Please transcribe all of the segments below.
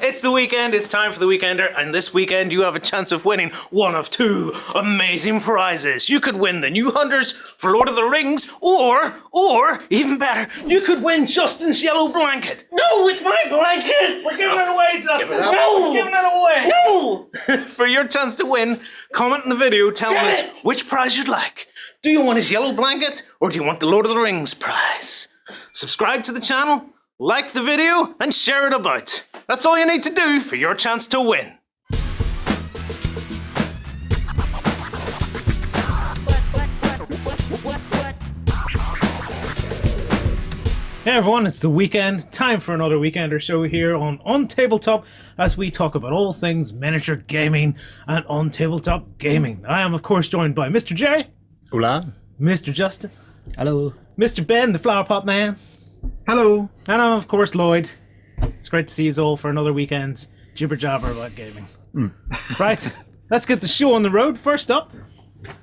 It's the weekend, it's time for the Weekender, and this weekend you have a chance of winning one of two amazing prizes. You could win the new Hunters for Lord of the Rings, or, even better, you could win Justin's yellow blanket. No, it's my blanket! We're giving it away, Justin! No! We're giving it away! No! For your chance to win, comment in the video telling us which prize you'd like. Do you want his yellow blanket, or do you want the Lord of the Rings prize? Subscribe to the channel, like the video, and share it about. That's all you need to do for your chance to win. Hey everyone, it's the weekend. Time for another Weekender show here on Tabletop as we talk about all things miniature gaming and on tabletop gaming. I am of course joined by Mr. Jerry. Hola. Mr. Justin. Hello. Mr. Ben, the Flower Pot Man. Hello. And I'm of course Lloyd. It's great to see you all for another weekend's jibber jabber about gaming. Right, let's get the show on the road. First up,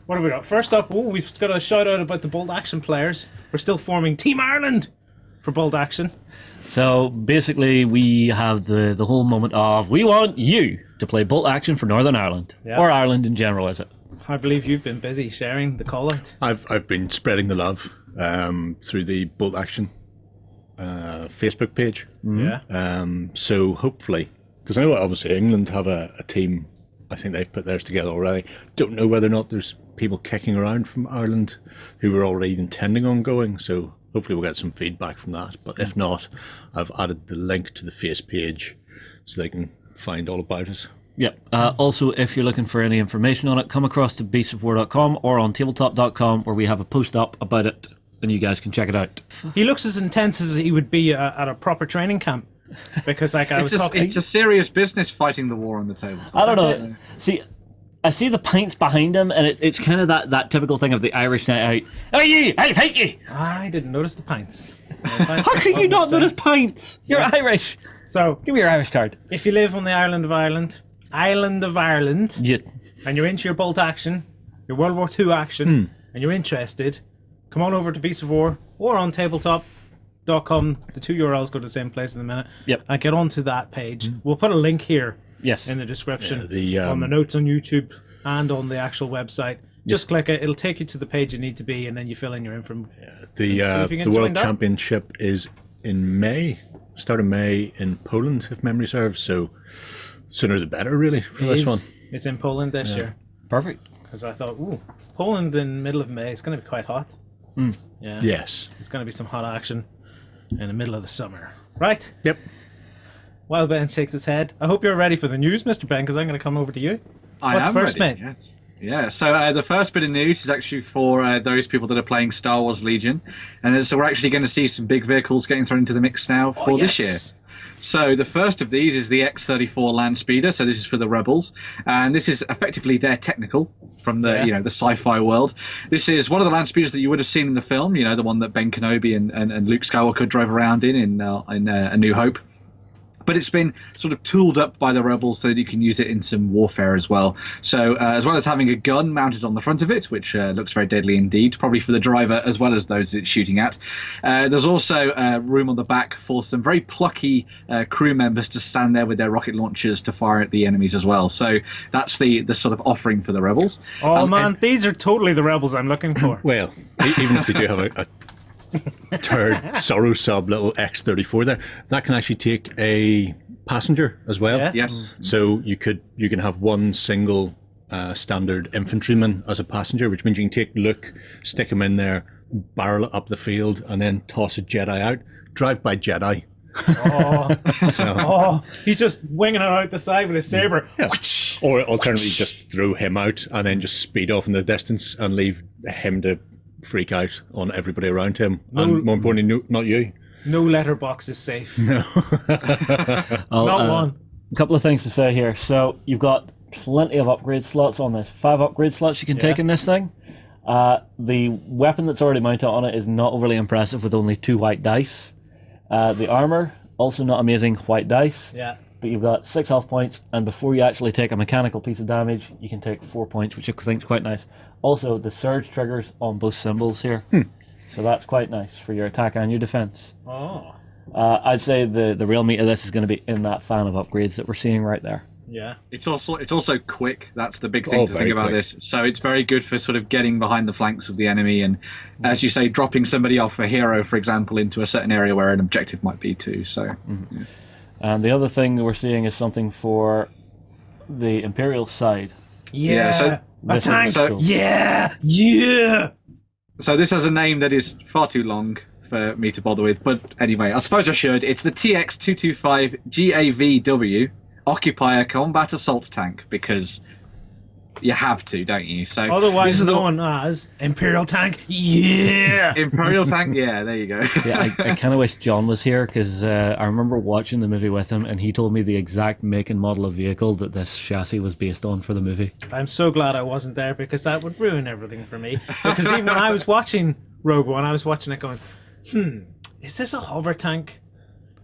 what have we got? First up, we've got a shout out about the Bolt Action players. We're still forming Team Ireland for Bolt Action. So basically we have the whole moment of we want you to play Bolt Action for Northern Ireland. Yeah. Or Ireland in general, is it? I believe you've been busy sharing the call out. I've been spreading the love through the Bolt Action Facebook page. Yeah. So hopefully, because I know obviously England have a team. I think they've put theirs together already. Don't know whether or not there's people kicking around from Ireland who were already intending on going. So hopefully we'll get some feedback from that. But if not, I've added the link to the face page so they can find all about it. Yeah. Also, if you're looking for any information on it, come across to beastsofwar.com or on tabletop.com where we have a post up about it and you guys can check it out. He looks as intense as he would be at a proper training camp. Because like I was talking... It's a serious business fighting the war on the table. I don't know. See, I see the pints behind him and it's kind of that typical thing of the Irish night out. Oh, you! I'll fight you! I didn't notice the pints. How can you not notice pints? You're Irish. So, give me your Irish card. If you live on the island of Ireland, Yeah. and you're into your Bolt Action, your World War II action, and you're interested, come on over to Beasts of War or on tabletop.com. The two URLs go to the same place in a minute. Yep. And get onto that page. We'll put a link here Yes. in the description, Yeah, on the notes on YouTube and on the actual website. Just click it. It'll take you to the page you need to be, and then you fill in your info. The World Championship is in May, start of May in Poland, if memory serves. So sooner the better, really, for this one. It's in Poland this year. Perfect. Because I thought, Poland in middle of May, it's going to be quite hot. Yeah. Yes. It's going to be some hot action in the middle of the summer. Right? Yep. While Ben shakes his head, I hope you're ready for the news, Mr. Ben, because I'm going to come over to you. What's first, ready, mate? Yes. Yeah, so the first bit of news is actually for those people that are playing Star Wars Legion. And so we're actually going to see some big vehicles getting thrown into the mix now for this year. So the first of these is the X-34 Landspeeder. So this is for the Rebels, and this is effectively their technical from the the sci-fi world. This is one of the Landspeeders that you would have seen in the film. You know, the one that Ben Kenobi and Luke Skywalker drove around in A New Hope. But it's been sort of tooled up by the Rebels so that you can use it in some warfare as well. So as well as having a gun mounted on the front of it, which looks very deadly indeed, probably for the driver as well as those it's shooting at. There's also room on the back for some very plucky crew members to stand there with their rocket launchers to fire at the enemies as well. So that's the sort of offering for the Rebels. Oh man, these are totally the Rebels I'm looking for. Well, even if they do have a turd Sorrow Sub little X-34 there, that can actually take a passenger as well. Yeah. Yes. So you can have one single standard infantryman as a passenger, which means you can take Luke, stick him in there, barrel it up the field, and then toss a Jedi out. Drive by Jedi. He's just winging it out the side with his saber. Yeah. Or alternatively, just throw him out and then just speed off in the distance and leave him to freak out on everybody around him. And more importantly, not you. No letterbox is safe. No. Not one. A couple of things to say here. So you've got plenty of upgrade slots on this. 5 upgrade slots you can take in this thing. The weapon that's already mounted on it is not overly impressive with only 2 white dice. The armor, also not amazing, white dice. Yeah. But you've got 6 health points, and before you actually take a mechanical piece of damage, you can take 4 points, which I think is quite nice. Also, the surge triggers on both symbols here. So that's quite nice for your attack and your defense. I'd say the real meat of this is going to be in that fan of upgrades that we're seeing right there. Yeah. It's also quick. That's the big thing to very think about quick. this. So it's very good for sort of getting behind the flanks of the enemy and, as you say, dropping somebody off a hero, for example, into a certain area where an objective might be too. So. And the other thing that we're seeing is something for the Imperial side. Yeah. So a this is tank. so- Yeah. Yeah. So this has a name that is far too long for me to bother with, but anyway, I suppose I should. It's the TX-225 GAVW Occupier Combat Assault Tank, because you have to, don't you? So Otherwise this is the known as Imperial Tank. Yeah. Imperial Tank. Yeah, there you go. Yeah, I kind of wish John was here because I remember watching the movie with him and he told me the exact make and model of vehicle that this chassis was based on for the movie. I'm so glad I wasn't there because that would ruin everything for me. Because even when I was watching Rogue One, I was watching it going, is this a hover tank?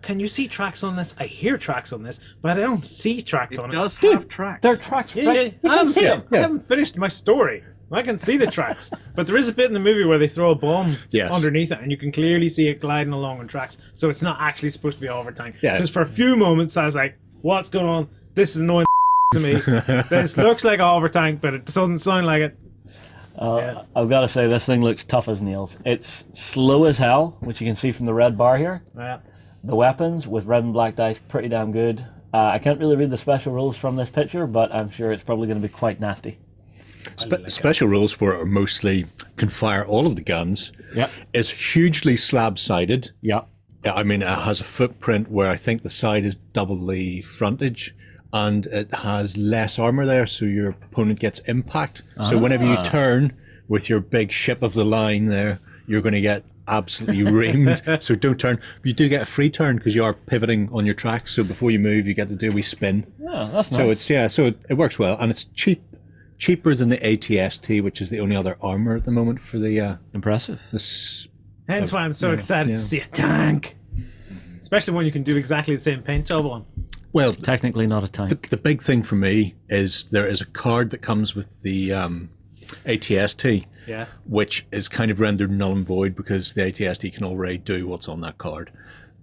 Can you see tracks on this? I hear tracks on this, but I don't see tracks on It it. does have tracks. They're tracks, Yeah, right? yeah. I Yeah. haven't finished my story. I can see the tracks, but there is a bit in the movie where they throw a bomb Yes. underneath it, and you can clearly see it gliding along on tracks. So it's not actually supposed to be a hover tank. Yeah. Because for a few moments I was like, "What's going on? This is annoying to me. This looks like a hover tank, but it doesn't sound like it." Yeah. I've got to say, this thing looks tough as nails. It's slow as hell, which you can see from the red bar here. Yeah. The weapons with red and black dice, pretty damn good. I can't really read the special rules from this picture, but I'm sure it's probably going to be quite nasty. Special rules for it are mostly can fire all of the guns. Yep. It's hugely slab-sided. Yeah. I mean, it has a footprint where I think the side is double the frontage, and it has less armor there, so your opponent gets impact. So whenever you turn with your big ship of the line there, you're going to get absolutely reamed. So don't turn. You do get a free turn because you are pivoting on your track. So before you move, you get to do a wee spin. Yeah, that's nice. So it works well, and it's cheaper than the ATST, which is the only other armor at the moment for the impressive. this. Hence why I'm so excited to see a tank. Especially when you can do exactly the same paint job on. Well, Technically not a tank. the big thing for me is there is a card that comes with the ATST, Yeah. which is kind of rendered null and void because the ATST can already do what's on that card.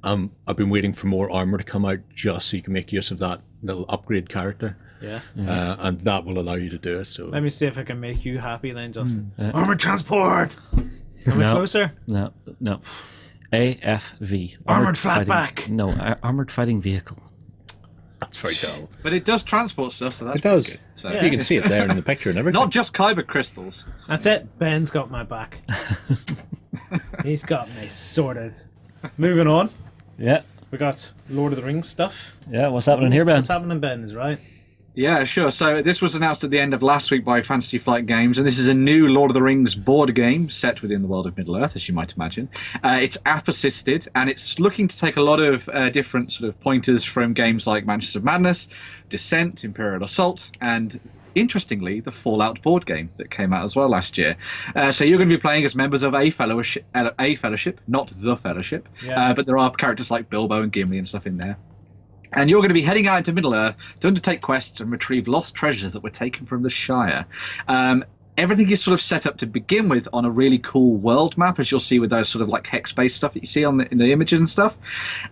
I've been waiting for more armor to come out just so you can make use of that little upgrade character, Yeah. and that will allow you to do it. So Let me see if I can make you happy then, Justin. Armored transport! Coming No. closer? No. AFV. Armored fighting- flatback. No, armored fighting vehicle. that's very dull. But it does transport stuff, so that's It does. pretty good. So, Yeah. You can see it there in the picture and everything. Not just kyber crystals. That's it. Ben's got my back. He's got me sorted. Moving on. Yeah. We got Lord of the Rings stuff. Yeah, what's happening here, Ben? What's happening, Ben, is right. Yeah, sure. So this was announced at the end of last week by Fantasy Flight Games, and this is a new Lord of the Rings board game set within the world of Middle-earth, as you might imagine. It's app-assisted, and it's looking to take a lot of different sort of pointers from games like Mansions of Madness, Descent, Imperial Assault, and interestingly, the Fallout board game that came out as well last year. So you're going to be playing as members of a fellowship, not the Fellowship, Yeah. but there are characters like Bilbo and Gimli and stuff in there. And you're going to be heading out into Middle-earth to undertake quests and retrieve lost treasures that were taken from the Shire. Everything is sort of set up to begin with on a really cool world map, as you'll see with those sort of like hex-based stuff that you see in the images and stuff.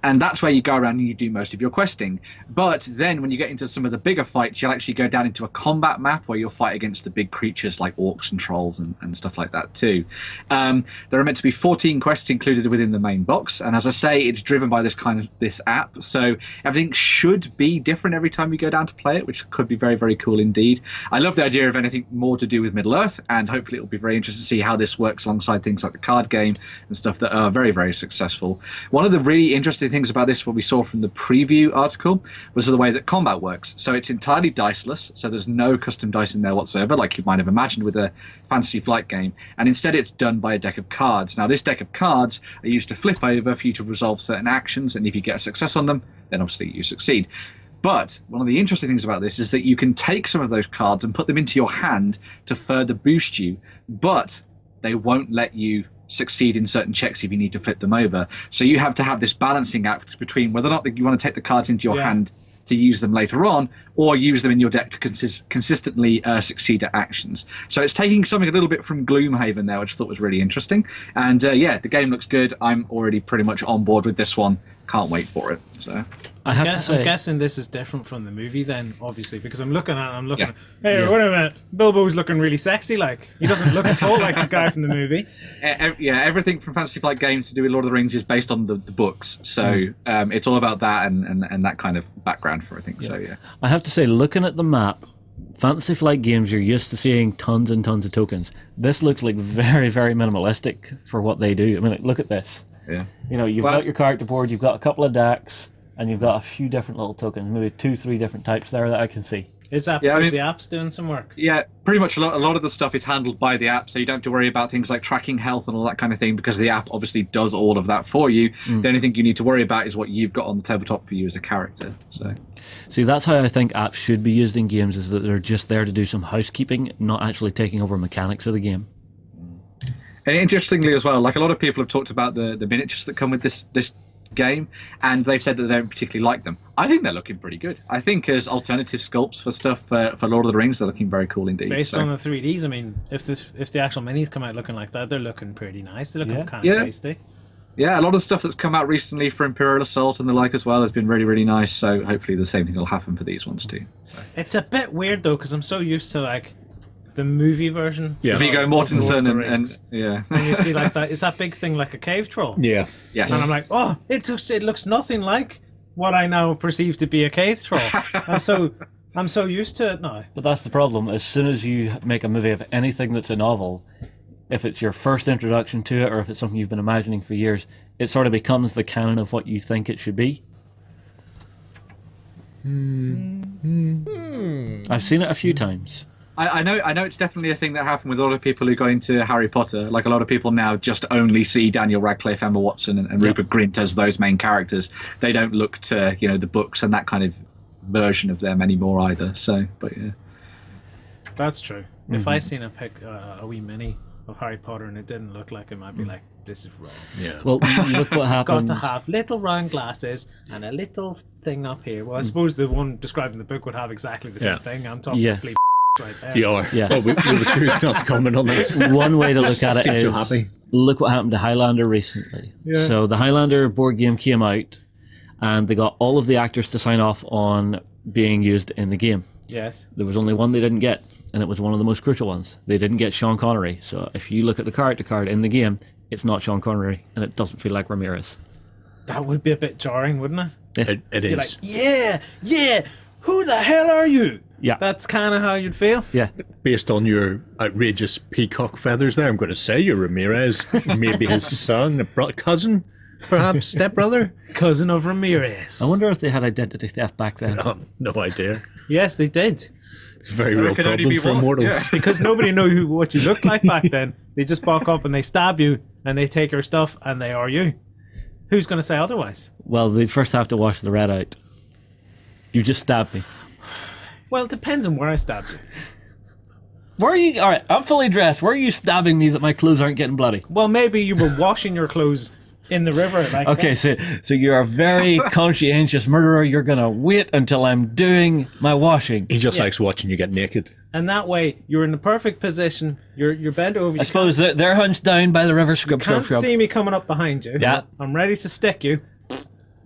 And that's where you go around and you do most of your questing. But then when you get into some of the bigger fights, you'll actually go down into a combat map where you'll fight against the big creatures like orcs and trolls and stuff like that too. There are meant to be 14 quests included within the main box. And as I say, it's driven by this app. So everything should be different every time you go down to play it, which could be very, very cool indeed. I love the idea of anything more to do with Middle-earth, and hopefully it'll be very interesting to see how this works alongside things like the card game and stuff that are very, very successful. One of the really interesting things about this, what we saw from the preview article, was the way that combat works. So it's entirely diceless, so there's no custom dice in there whatsoever, like you might have imagined with a Fantasy Flight game, and instead it's done by a deck of cards. Now this deck of cards are used to flip over for you to resolve certain actions, and if you get a success on them, then obviously you succeed. But one of the interesting things about this is that you can take some of those cards and put them into your hand to further boost you, but they won't let you succeed in certain checks if you need to flip them over. So you have to have this balancing act between whether or not you want to take the cards into your hand to use them later on, or use them in your deck to consistently succeed at actions. So it's taking something a little bit from Gloomhaven there, which I thought was really interesting. And yeah, the game looks good. I'm already pretty much on board with this one. can't wait for it. So I have to say, I'm guessing this is different from the movie then, obviously, because I'm looking at hey, wait a minute, Bilbo's looking really sexy, like, he doesn't look at all like the guy from the movie. Everything from Fantasy Flight Games to do with Lord of the Rings is based on the books, so it's all about that and that kind of background for everything. So I have to say, looking at the map, Fantasy Flight Games, you're used to seeing tons and tons of tokens. This looks like very, very minimalistic for what they do. I mean, like, look at this. Yeah. You know, you've got your character board, you've got a couple of decks, and you've got a few different little tokens, maybe 2-3 different types there that I can see. Is that because the app's doing some work? Yeah, pretty much a lot of the stuff is handled by the app, so you don't have to worry about things like tracking health and all that kind of thing, because the app obviously does all of that for you. The only thing you need to worry about is what you've got on the tabletop for you as a character. So, see, that's how I think apps should be used in games, is that they're just there to do some housekeeping, not actually taking over mechanics of the game. And interestingly as well, like, a lot of people have talked about the miniatures that come with this game, and they've said that they don't particularly like them. I think they're looking pretty good. I think as alternative sculpts for stuff for Lord of the Rings, they're looking very cool indeed. Based on the 3Ds, I mean, if the actual minis come out looking like that, they're looking pretty nice. They're looking kind of tasty. Yeah, a lot of the stuff that's come out recently for Imperial Assault and the like as well has been really, really nice. So hopefully the same thing will happen for these ones too. So. It's a bit weird though, because I'm so used to like the movie version. Yeah. Viggo Mortensen and and you see like that, is that big thing like a cave troll? Yeah. Yes. And I'm like, oh, it looks nothing like what I now perceive to be a cave troll. I'm so used to it now. But that's the problem. As soon as you make a movie of anything that's a novel, if it's your first introduction to it, or if it's something you've been imagining for years, it sort of becomes the canon of what you think it should be. I've seen it a few times. I know it's definitely a thing that happened with a lot of people who go into Harry Potter. Like, a lot of people now just only see Daniel Radcliffe, Emma Watson, and Rupert Grint as those main characters. They don't look to, the books and that kind of version of them anymore either. So, but yeah. That's true. If I seen a wee mini of Harry Potter and it didn't look like him, I'd be like, this is wrong. Yeah. Well, look what happened. Got to have little round glasses and a little thing up here. Well, I suppose the one described in the book would have exactly the same thing. I'm talking complete right there. You are. Yeah. Well, we would choose not to comment on that. One way to look at it Seems is, so happy. look what happened to Highlander recently. Yeah. So the Highlander board game came out, and they got all of the actors to sign off on being used in the game. Yes. There was only one they didn't get, and it was one of the most crucial ones. They didn't get Sean Connery. So if you look at the character card in the game, it's not Sean Connery, and it doesn't feel like Ramirez. That would be a bit jarring, wouldn't it? It You're is. like, yeah, who the hell are you? Yeah. That's kind of how you'd feel. Yeah. Based on your outrageous peacock feathers there, I'm going to say you're Ramirez. Maybe his son, a cousin, perhaps stepbrother. Cousin of Ramirez. I wonder if they had identity theft back then. Oh, no idea. Yes, they did. It's a very real could only problem be for one. immortals. Yeah. Because nobody knew what you looked like back then. They just walk up and they stab you and they take your stuff and they are you. Who's going to say otherwise? Well, they'd first have to wash the red out. You just stabbed me. Well, it depends on where I stabbed you. Where are you? All right, I'm fully dressed. Where are you stabbing me that my clothes aren't getting bloody? Well, maybe you were washing your clothes in the river. Like Okay, so you're a very conscientious murderer. You're going to wait until I'm doing my washing. He just Yes. likes watching you get naked. And that way, you're in the perfect position. You're bent over. I suppose they're hunched down by the river. Scrub, scrub, Can't scrub. see me coming up behind you. Yeah. I'm ready to stick you.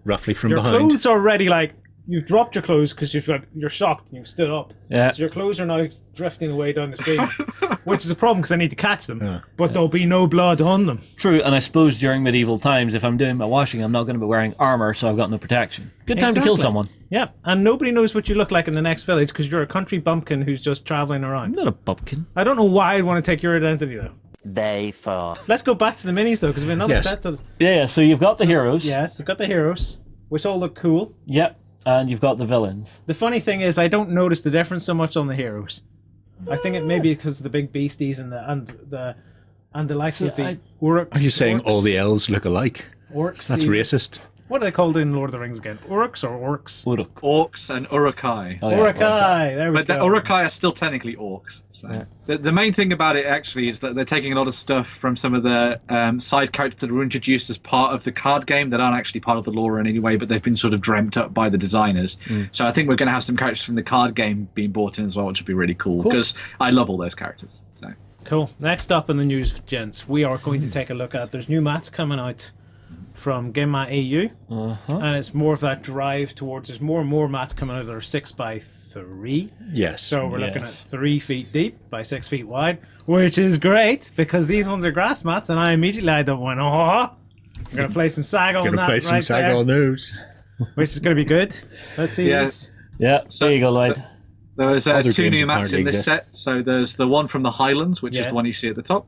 Roughly from Your behind. clothes are already like you've dropped your clothes because you're shocked and you've stood up. Yeah. So your clothes are now drifting away down the stream, which is a problem because I need to catch them. But there'll be no blood on them. True, and I suppose during medieval times, if I'm doing my washing, I'm not going to be wearing armor, so I've got no protection. Good time to kill Exactly. someone. Yeah, and nobody knows what you look like in the next village because you're a country bumpkin who's just traveling I'm around. not a bumpkin. I don't know why I'd want to take your identity though. Day 4. Let's go back to the minis though, because we have another Yes. set of. Yeah, so you've got the heroes. Yes, we've got the heroes, which all look cool. Yep, and you've got the villains. The funny thing is, I don't notice the difference so much on the heroes. I think it may be because of the big beasties and the likes So of the I- orcs. Are you saying orcs, all the elves look alike? orcs? That's see- racist. What are they called in Lord of the Rings again? Orcs or orcs? Uruk. Orcs and Urukai. Oh, yeah, Urukai. There we But the go. Urukai are still technically orcs. So. The main thing about it actually is that they're taking a lot of stuff from some of the side characters that were introduced as part of the card game that aren't actually part of the lore in any way, but they've been sort of dreamt up by the designers. So I think we're going to have some characters from the card game being brought in as well, which would be really cool because I love all those characters. So Cool. Next up in the news, gents, we are going to take a look at. There's new mats coming out from GameMat.Eu, and it's more of that drive towards. There's more and more mats coming out that are 6x3. Yes. So we're looking at 3 feet deep by 6 feet wide, which is great because these ones are grass mats, and I immediately lined up and went, oh, I'm gonna play some sag on Gonna that play some right sag there, on those. which is gonna be good. Let's see. Yes. Yeah, So- there you go, Lloyd. There's Other two games new mats apparently in this exist. set. So there's the one from the Highlands, which Yeah. is the one you see at the top.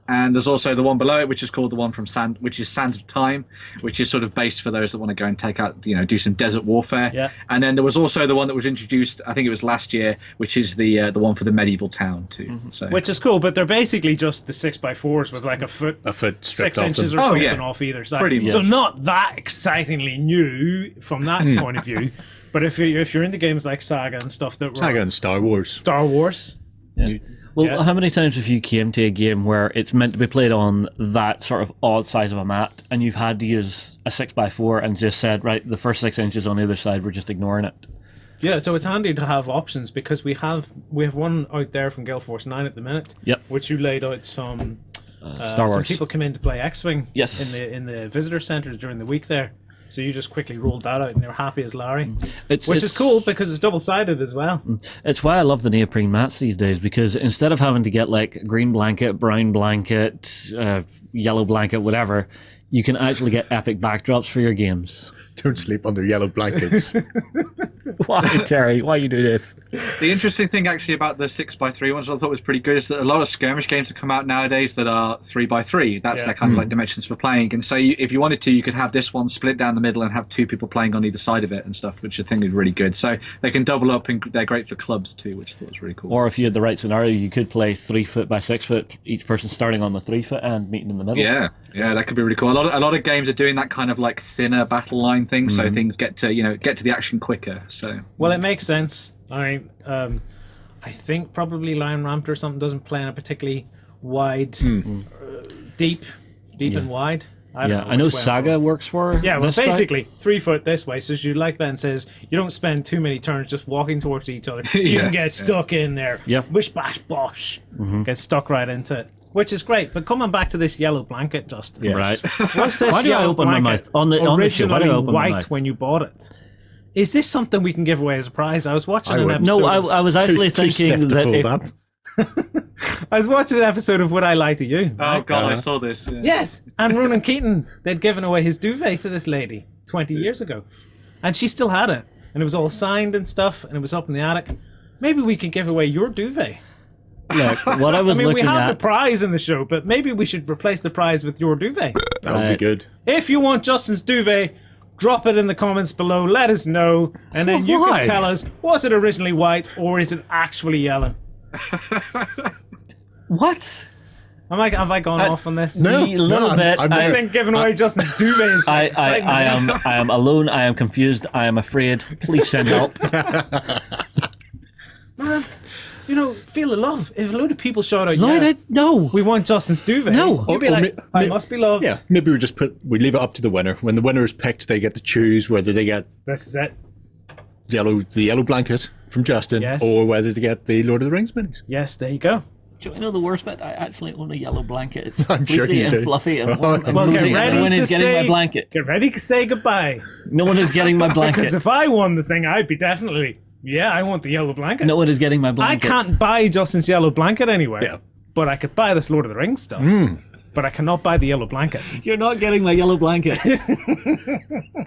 And there's also the one below it, which is called the one from Sand, which is Sands of Time, which is sort of based for those that want to go and take out, do some desert warfare. Yeah. And then there was also the one that was introduced, I think it was last year, which is the one for the medieval town too. So Which is cool, but they're basically just the 6x4s with like a foot A foot stripped 6 off inches them. or Oh, something yeah. off either side. Pretty So much. not that excitingly new from that point of view. But if you're into games like Saga and stuff that were Saga and Star Wars. Star Wars, Well, Yeah. how many times have you came to a game where it's meant to be played on that sort of odd size of a mat, and you've had to use a 6x4 and just said, right, the first 6 inches on either side, we're just ignoring it. yeah. So it's handy to have options because we have one out there from Gale Force 9 at the minute. Yep. Which you laid out some. Star Some Wars. people come in to play X-wing. Yes. In the visitor centres during the week there. So you just quickly rolled that out and you're happy as Larry. It's, Which it's- is cool because it's double-sided as well. It's why I love the neoprene mats these days, because instead of having to get like green blanket, brown blanket, yellow blanket, whatever, you can actually get epic backdrops for your games. Don't sleep under yellow blankets. Why, Terry? Why you do this? the interesting thing actually about the 6x3 ones I thought was pretty good is that a lot of skirmish games have come out nowadays that are 3x3. That's Yeah. their kind of like dimensions for playing. And so if you wanted to, you could have this one split down the middle and have 2 people playing on either side of it and stuff, which I think is really good. So they can double up and they're great for clubs too, which I thought was really cool. Or if you had the right scenario, you could play 3 foot by 6 foot, each person starting on the 3 foot and meeting in the middle. Yeah, that could be really cool. A lot of games are doing that kind of like thinner battle line thing, so things get to the action quicker. So Well, it makes sense. I think probably Lion Ramped or something doesn't play in a particularly wide, deep and wide. I don't Yeah, I know which way I'm Saga going. works for. Yeah, well, this type. basically 3 foot this way. So as you like Ben says, you don't spend too many turns just walking towards each other. You Yeah, can get stuck in there. Yeah. Wish bash bosh. Get stuck right into it, which is great. But coming back to this yellow blanket, Justin. Yes. Right. What's this Why do I yellow open my blanket? mouth? On the show, why do I Originally open my white mouth? when you bought it. Is this something we can give away as a prize? I was watching I an wouldn't. episode. No, I was actually Too stiff thinking to that pull if, that. I was watching an episode of Would I Lie to You? oh god, I saw this. Yeah. Yes, and Ronan Keaton, they'd given away his duvet to this lady 20 years ago. And she still had it. And it was all signed and stuff, and it was up in the attic. Maybe we could give away your duvet. look, what I was I mean, we looking have at. the prize in the show, but maybe we should replace the prize with your duvet. That would be Right. good. If you want Justin's duvet, drop it in the comments below, let us know, and then you Why? can tell us, was it originally white or is it actually yellow? What? Have I gone off on this? No, A little no, bit. I'm I there. think giving away Justin's duvet is I exciting. am alone. I am confused. I am afraid. Please send help. Man, feel the love. If a load of people shout out, Lloyd, yeah, no. we want Justin's duvet. No. You'd be Or like, I must be loved. Yeah, maybe we leave it up to the winner. When the winner is picked, they get to choose whether they get This is it. the yellow blanket from Justin, Yes. or whether they get the Lord of the Rings minis. Yes, there you go. Do you know the worst bit? I actually own a yellow blanket. It's I'm sure fleecy you and do. fluffy and warm and Well, get cozy, and ready no one to is getting say my blanket. Get ready to say goodbye. No one is getting my Because blanket. if I won the thing, I'd be definitely, I want the yellow blanket. No one is getting my I blanket. can't buy Justin's yellow blanket anyway. Yeah. But I could buy this Lord of the Rings stuff. But I cannot buy the yellow blanket. You're not getting my yellow blanket.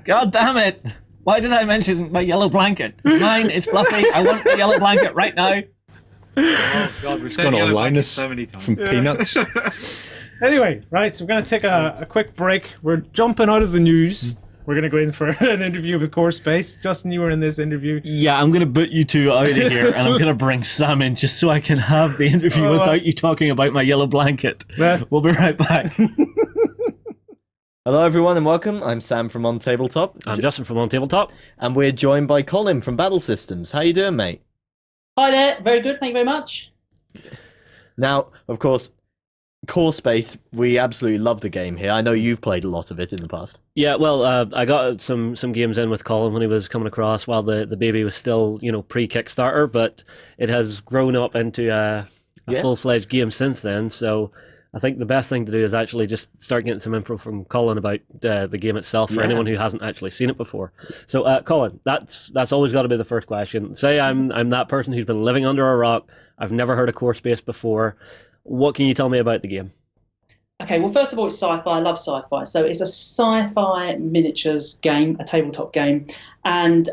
God damn it. Why did I mention my yellow blanket? It's mine. It's fluffy. I want the yellow blanket right now. Oh god, we've Gone said on yellow Linus so many times. from Peanuts. Anyway, right, so we're going to take a quick break. We're jumping out of the news. We're going to go in for an interview with Core Space. Justin, you were in this interview. Yeah, I'm going to boot you two out of here, and I'm going to bring Sam in just so I can have the interview without you talking about my yellow blanket. Yeah. We'll be right back. Hello everyone and welcome. I'm Sam from OnTableTop, I'm Justin from OnTableTop. and we're joined by Colin from Battle Systems. How you doing, mate? Hi there. Very good. Thank you very much. Now, of course, Core Space, we absolutely love the game here. I know you've played a lot of it in the past. Yeah, well, I got some games in with Colin when he was coming across while the baby was still, pre-Kickstarter, but it has grown up into a Yeah. full-fledged game since then, so I think the best thing to do is actually just start getting some info from Colin about the game itself for anyone who hasn't actually seen it before. So, Colin, that's always got to be the first question. Say I'm that person who's been living under a rock. I've never heard of Core Space before. What can you tell me about the game? Okay, well, first of all, it's sci-fi. I love sci-fi. So it's a sci-fi miniatures game, a tabletop game. And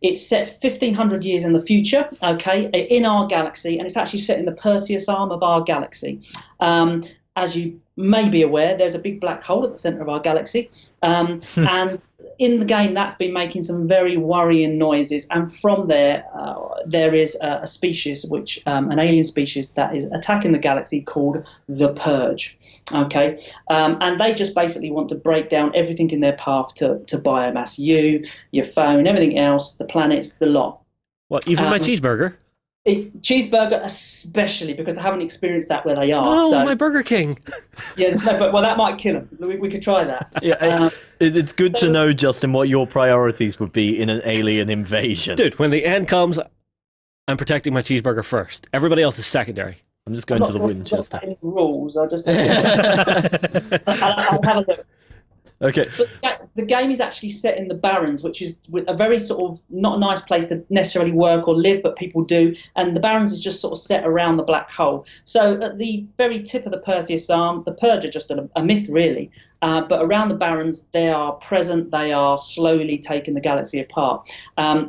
it's set 1,500 years in the future, okay, in our galaxy. And it's actually set in the Perseus arm of our galaxy. As you may be aware, there's a big black hole at the center of our galaxy. And in the game, that's been making some very worrying noises. And from there, there is a species, an alien species that is attacking the galaxy called the Purge. Okay, and they just basically want to break down everything in their path to biomass. Your phone, everything else, the planets, the lot. What, even my cheeseburger? Cheeseburger especially, because I haven't experienced that where they are. Oh, so, my Burger King. Yeah, well, that might kill them. We could try that. Yeah, it's good to know, Justin, what your priorities would be in an alien invasion. Dude, when the end comes, I'm protecting my cheeseburger first. Everybody else is secondary. I'm just going to the Winchester. Any rules? I'll just I'll have a look. Okay. But the game is actually set in the Barrens, which is a very sort of not a nice place to necessarily work or live, but people do. And the Barrens is just sort of set around the black hole. So at the very tip of the Perseus arm, the Purge are just a myth, really. But around the Barrens, they are present. They are slowly taking the galaxy apart.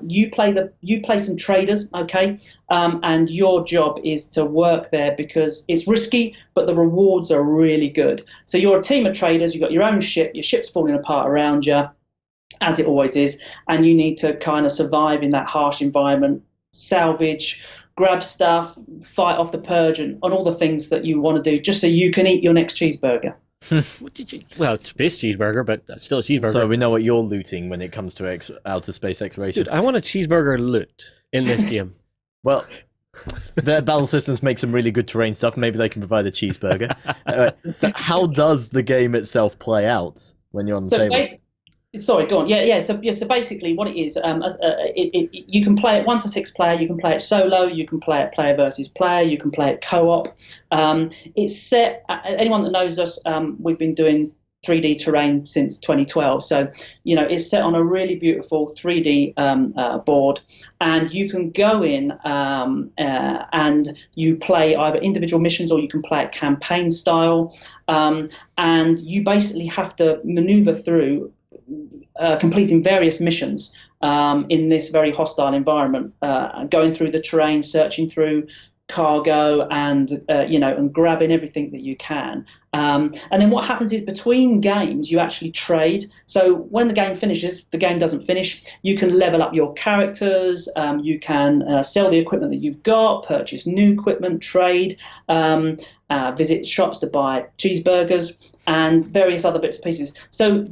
You play some traders, okay, and your job is to work there because it's risky, but the rewards are really good. So you're a team of traders. You've got your own ship. Your ship's falling apart around you, as it always is, and you need to kind of survive in that harsh environment, salvage, grab stuff, fight off the Purge, and all the things that you want to do, just so you can eat your next cheeseburger. Well, it's space cheeseburger, but still a cheeseburger. So we know what you're looting when it comes to outer space exploration. Dude, I want a cheeseburger loot in this game. Well, their battle systems make some really good terrain stuff. Maybe they can provide a cheeseburger. So how does the game itself play out when you're on the table? Sorry, go on. Yeah. So basically, what it is, you can play it 1 to 6 player. You can play it solo. You can play it player versus player. You can play it co-op. It's set. Anyone that knows us, we've been doing 3D terrain since 2012. So it's set on a really beautiful 3D board, and you can go in and you play either individual missions or you can play it campaign style, and you basically have to maneuver through. Completing various missions in this very hostile environment, going through the terrain, searching through cargo, and and grabbing everything that you can. And then what happens is between games you actually trade. So when the game finishes, the game doesn't finish. You can level up your characters. You can sell the equipment that you've got, purchase new equipment, trade, visit shops to buy cheeseburgers, and various other bits and pieces. So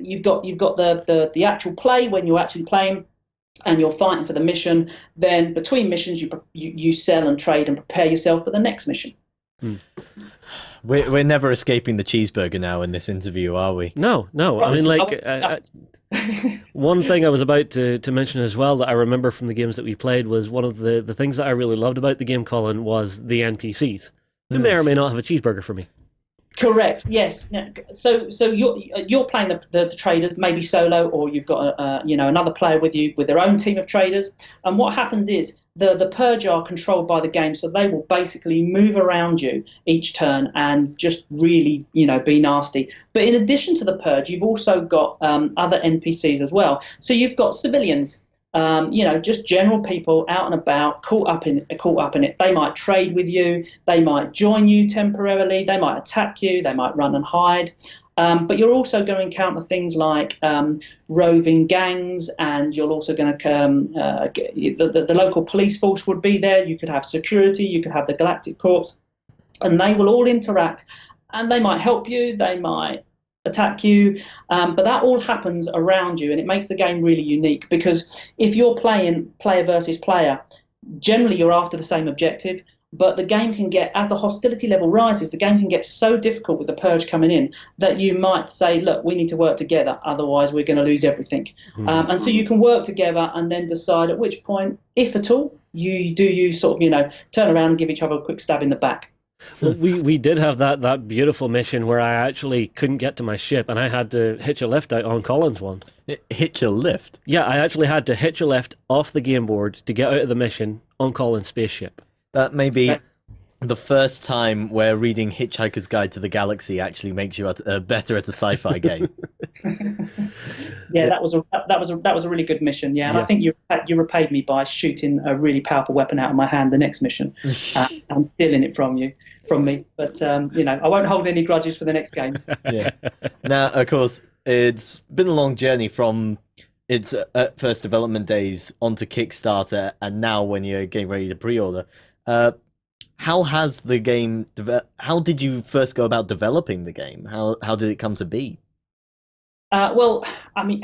you've got the actual play when you're actually playing, and you're fighting for the mission. Then between missions, you sell and trade and prepare yourself for the next mission. We're never escaping the cheeseburger now in this interview, are we? No. I mean, one thing I was about to mention as well that I remember from the games that we played was one of the things that I really loved about the game, Colin, was the NPCs. Who may or may not have a cheeseburger for me. Correct. Yes. So you're playing the traders, maybe solo, or you've got another player with you with their own team of traders. And what happens is the Purge are controlled by the game, so they will basically move around you each turn and just really be nasty. But in addition to the Purge, you've also got other NPCs as well. So you've got civilians. Just general people out and about, caught up in it. They might trade with you, they might join you temporarily, they might attack you, they might run and hide. But you're also going to encounter things like roving gangs, and you're also going to the local police force would be there. You could have security, you could have the Galactic Corps, and they will all interact, and they might help you, they might attack you, but that all happens around you, and it makes the game really unique, because if you're playing player versus player, generally you're after the same objective, but the game can get, as the hostility level rises, the game can get so difficult with the Purge coming in that you might say, look, we need to work together, otherwise we're going to lose everything. And so you can work together and then decide at which point, if at all, you sort of turn around and give each other a quick stab in the back. Well, we did have that beautiful mission where I actually couldn't get to my ship, and I had to hitch a lift out on Colin's one. Hitch a lift? Yeah, I actually had to hitch a lift off the game board to get out of the mission on Colin's spaceship. That may be the first time where reading Hitchhiker's Guide to the Galaxy actually makes you better at a sci-fi game. Yeah, that was a really good mission. Yeah, and I think you repaid me by shooting a really powerful weapon out of my hand the next mission. I'm stealing it from me. But I won't hold any grudges for the next games. Yeah. Now, of course, it's been a long journey from its first development days onto Kickstarter, and now when you're getting ready to pre-order. How has the game? How did you first go about developing the game? How did it come to be? Well, I mean,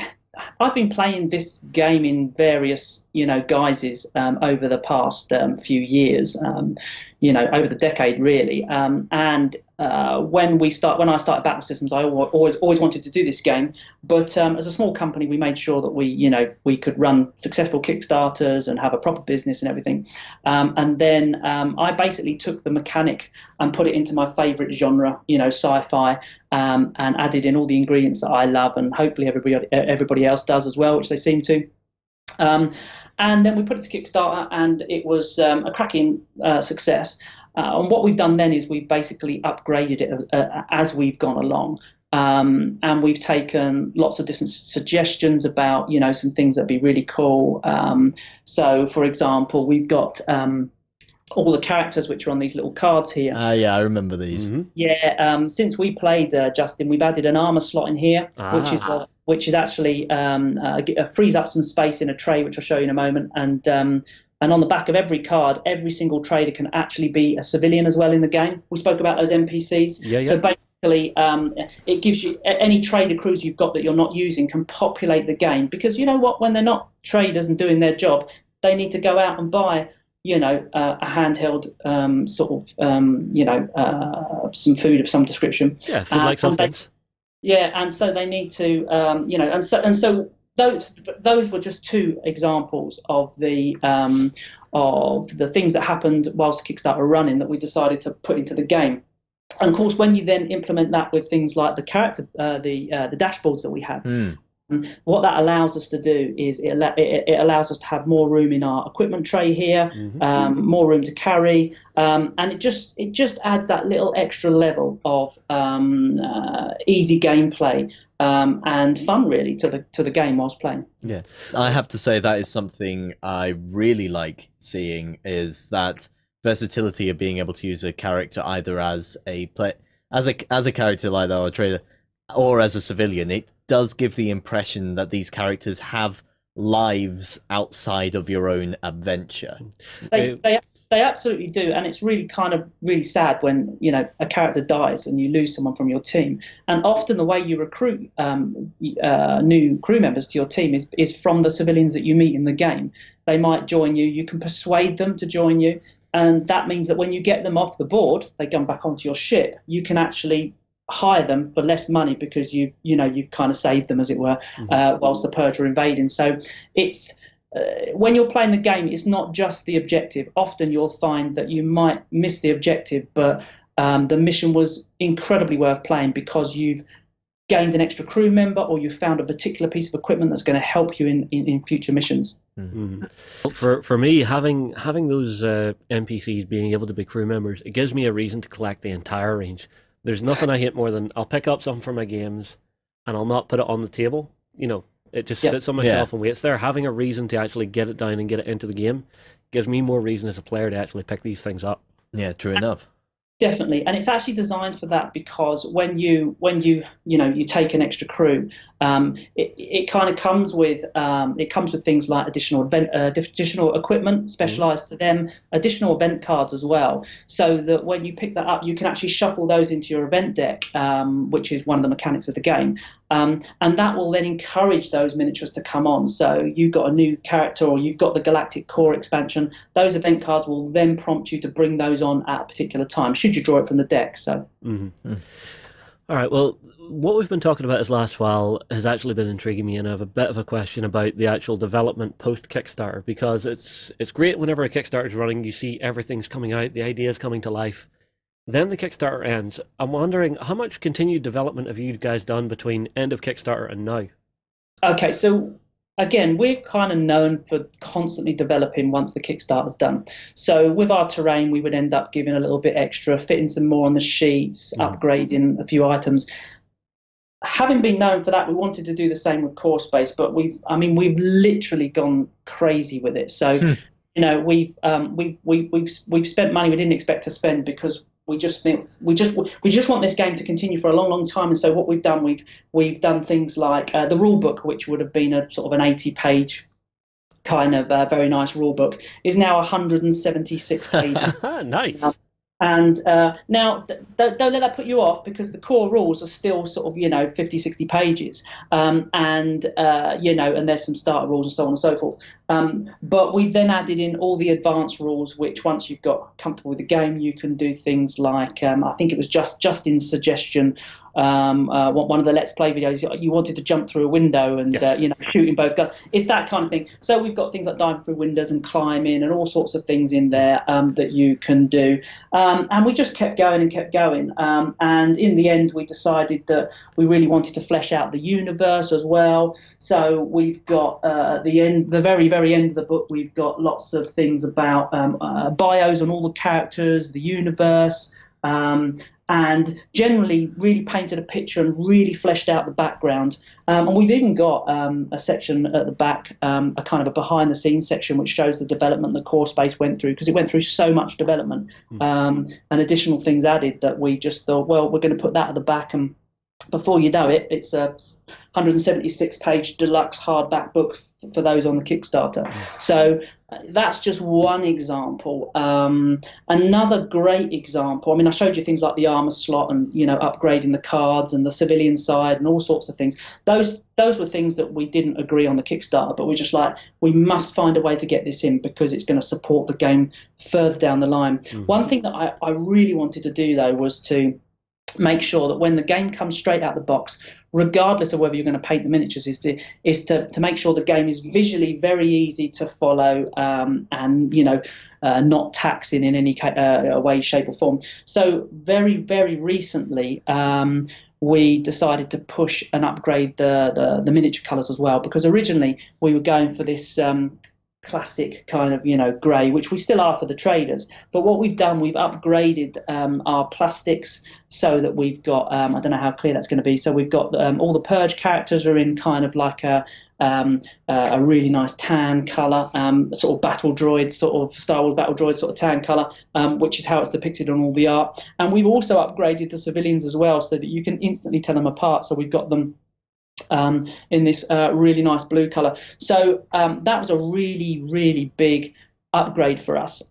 I've been playing this game in various, guises over the past few years, over the decade really. And when I started Battle Systems, I always wanted to do this game. But as a small company, we made sure that we could run successful Kickstarters and have a proper business and everything. And then I basically took the mechanic and put it into my favourite genre, sci-fi, and added in all the ingredients that I love, and hopefully everybody else does as well, which they seem to. And then we put it to Kickstarter, and it was a cracking success. And what we've done then is we've basically upgraded it as we've gone along. And we've taken lots of different suggestions about, some things that'd be really cool. So, for example, we've got all the characters which are on these little cards here. Yeah, I remember these. Mm-hmm. Yeah, since we played, Justin, we've added an armor slot in here, which is actually frees up some space in a tray, which I'll show you in a moment. And on the back of every card, every single trader can actually be a civilian as well in the game. We spoke about those NPCs. Yeah. So basically, it gives you any trader crews you've got that you're not using can populate the game, because you know what? When they're not traders and doing their job, they need to go out and buy a handheld some food of some description. Yeah, food like substance. And so they need to, and so those were just two examples of the things that happened whilst Kickstarter were running that we decided to put into the game. And of course, when you then implement that with things like the character, the dashboards that we have. What that allows us to do is it allows us to have more room in our equipment tray here, more room to carry, and it just adds that little extra level of easy gameplay and fun really to the game whilst playing. Yeah, I have to say that is something I really like seeing, is that versatility of being able to use a character either as a character like that, or a trader, or as a civilian. It does give the impression that these characters have lives outside of your own adventure. They absolutely do, and it's really really sad when a character dies and you lose someone from your team. And often the way you recruit new crew members to your team is from the civilians that you meet in the game. They might join you. You can persuade them to join you, and that means that when you get them off the board, they come back onto your ship. You can actually hire them for less money because you kind of saved them, as it were, whilst the Purge were invading. So it's when you're playing the game, it's not just the objective. Often you'll find that you might miss the objective, but the mission was incredibly worth playing because you've gained an extra crew member, or you've found a particular piece of equipment that's going to help you in future missions. For me, having those NPCs being able to be crew members, it gives me a reason to collect the entire range. There's nothing I hate more than I'll pick up something for my games and I'll not put it on the table. It just sits on my shelf and waits there. Having a reason to actually get it down and get it into the game gives me more reason as a player to actually pick these things up. Yeah, true enough. Definitely, and it's actually designed for that, because when you take an extra crew, it kind of comes with things like additional equipment specialized to them, additional event cards as well, so that when you pick that up, you can actually shuffle those into your event deck, which is one of the mechanics of the game. And that will then encourage those miniatures to come on. So you've got a new character, or you've got the Galactic Core expansion. Those event cards will then prompt you to bring those on at a particular time, should you draw it from the deck. So. All right. Well, what we've been talking about this last while has actually been intriguing me, and I have a bit of a question about the actual development post Kickstarter, because it's great whenever a Kickstarter is running, you see everything's coming out, the ideas coming to life. then the Kickstarter ends. I'm wondering, how much continued development have you guys done between end of Kickstarter and now? Okay, so again, we're kind of known for constantly developing once the Kickstarter's done. So with our terrain, we would end up giving a little bit extra, fitting some more on the sheets, upgrading a few items. Having been known for that, we wanted to do the same with Core Space, but we've literally gone crazy with it. So, you know, we've spent money we didn't expect to spend because we just want this game to continue for a long, long time. And so what we've done, we've done things like the rule book, which would have been a sort of an 80-page kind of very nice rule book, is now 176 pages. Nice. And now, don't let that put you off, because the core rules are still sort of, you know, 50, 60 pages. And there's some starter rules and so on and so forth. But we've then added in all the advanced rules, which once you've got comfortable with the game, you can do things like, I think it was Justin's suggestion, one of the Let's Play videos, you wanted to jump through a window and, yes. Shooting both guns. It's that kind of thing. So we've got things like diving through windows and climbing and all sorts of things in there that you can do. And we just kept going and kept going. And in the end, we decided that we really wanted to flesh out the universe as well. So we've got the very, very end of the book, we've got lots of things about bios on all the characters, the universe, and generally really painted a picture and really fleshed out the background. And we've even got a section at the back, a kind of a behind-the-scenes section, which shows the development the Core Space went through, because it went through so much development, and additional things added that we just thought, well, we're going to put that at the back, and before you know it, it's a 176-page deluxe hardback book for those on the Kickstarter. So that's just one example. Another great example, I mean, I showed you things like the armor slot and, you know, upgrading the cards and the civilian side and all sorts of things. Those were things that we didn't agree on the Kickstarter, but we're just like, we must find a way to get this in because it's going to support the game further down the line. One thing that I really wanted to do, though, was to make sure that when the game comes straight out the box, regardless of whether you're going to paint the miniatures, is to make sure the game is visually very easy to follow, and not taxing in any way, shape or form. So very, very recently, we decided to push and upgrade the miniature colours as well, because originally we were going for this classic kind of, you know, grey, which we still are for the traders. But what we've done, we've upgraded our plastics so that we've got, I don't know how clear that's going to be. So we've got all the Purge characters are in kind of like a really nice tan colour, sort of battle droids, sort of Star Wars battle droids sort of tan colour, which is how it's depicted on all the art. And we've also upgraded the civilians as well, so that you can instantly tell them apart. So we've got them in this really nice blue colour. So that was a really, really big upgrade for us,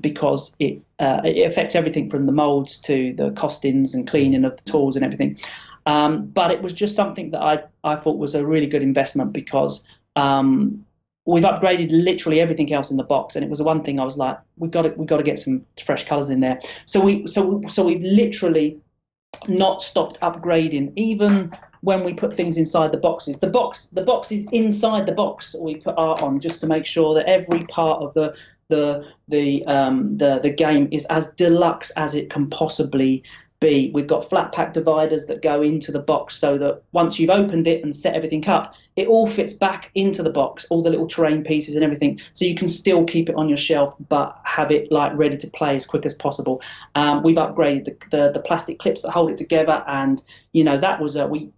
because it affects everything from the moulds to the costings and cleaning of the tools and everything. But it was just something that I thought was a really good investment, because we've upgraded literally everything else in the box, and it was the one thing I was like, we've got to get some fresh colours in there. So we've literally not stopped upgrading, even when we put things inside the boxes. The box is inside the box. We put art on just to make sure that every part of the game is as deluxe as it can possibly be. We've got flat pack dividers that go into the box, so that once you've opened it and set everything up, it all fits back into the box, all the little terrain pieces and everything, so you can still keep it on your shelf but have it like ready to play as quick as possible. We've upgraded the plastic clips that hold it together, and you know, that was we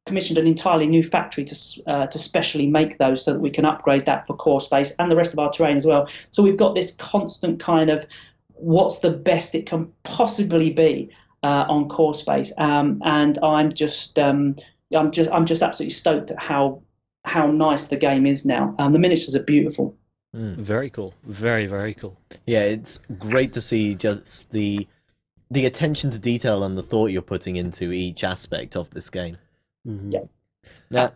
commissioned an entirely new factory to specially make those, so that we can upgrade that for Core Space and the rest of our terrain as well. So we've got this constant kind of what's the best it can possibly be on Core Space, and I'm just absolutely stoked at how nice the game is now. The miniatures are beautiful. Very cool, very, very cool. Yeah, it's great to see just the attention to detail and the thought you're putting into each aspect of this game. Yeah. Now,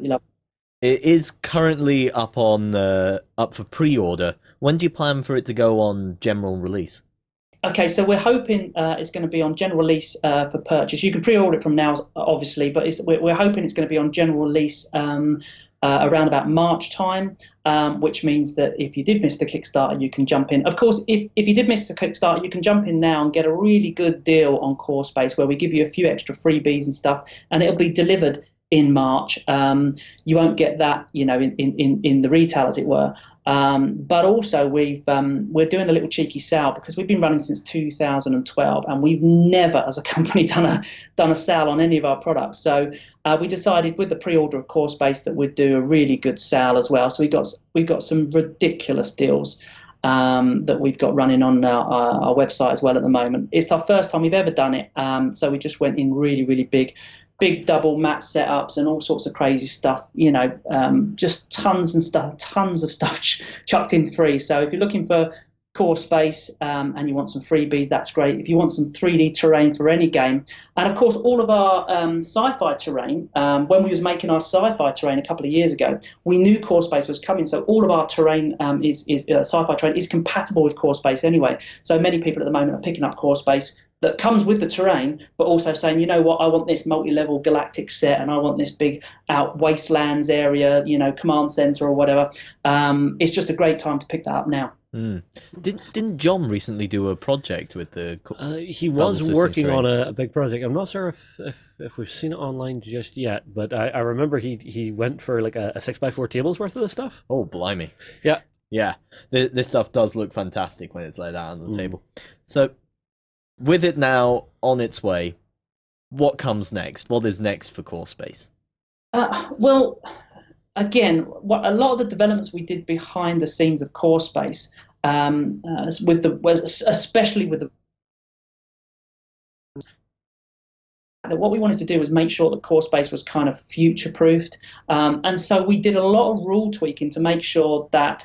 it is currently up for pre-order. When do you plan for it to go on general release? Okay, so we're hoping it's going to be on general release for purchase. You can pre-order it from now, obviously, but we're hoping it's going to be on general release around about March time, which means that if you did miss the Kickstarter, you can jump in. Of course, if you did miss the Kickstarter, you can jump in now and get a really good deal on Core Space, where we give you a few extra freebies and stuff, and it'll be delivered in March. You won't get that, in the retail, as it were. But also we're doing a little cheeky sale, because we've been running since 2012, and we've never, as a company, done a sale on any of our products. So we decided with the pre-order of Core Space that we'd do a really good sale as well. So we've got some ridiculous deals that we've got running on our website as well at the moment. It's our first time we've ever done it, so we just went in really, really big double mat setups and all sorts of crazy stuff, just tons of stuff chucked in free. So if you're looking for Core Space and you want some freebies, that's great. If you want some 3D terrain for any game, and of course all of our sci-fi terrain, when we was making our sci-fi terrain a couple of years ago, we knew Core Space was coming, so all of our terrain is sci-fi terrain is compatible with Core Space anyway. So many people at the moment are picking up Core Space that comes with the terrain, but also saying, you know what, I want this multi-level galactic set, and I want this big out wastelands area, command center or whatever. It's just a great time to pick that up now. Didn't John recently do a project with the? He was working on a big project. I'm not sure if we've seen it online just yet, but I remember he went for like a 6x4 tables worth of this stuff. Oh, blimey! Yeah. This stuff does look fantastic when it's like that on the table. So, with it now on its way, what comes next? What is next for Core Space? Well, again, a lot of the developments we did behind the scenes of Core Space, especially with the what we wanted to do was make sure that Core Space was kind of future-proofed, and so we did a lot of rule tweaking to make sure that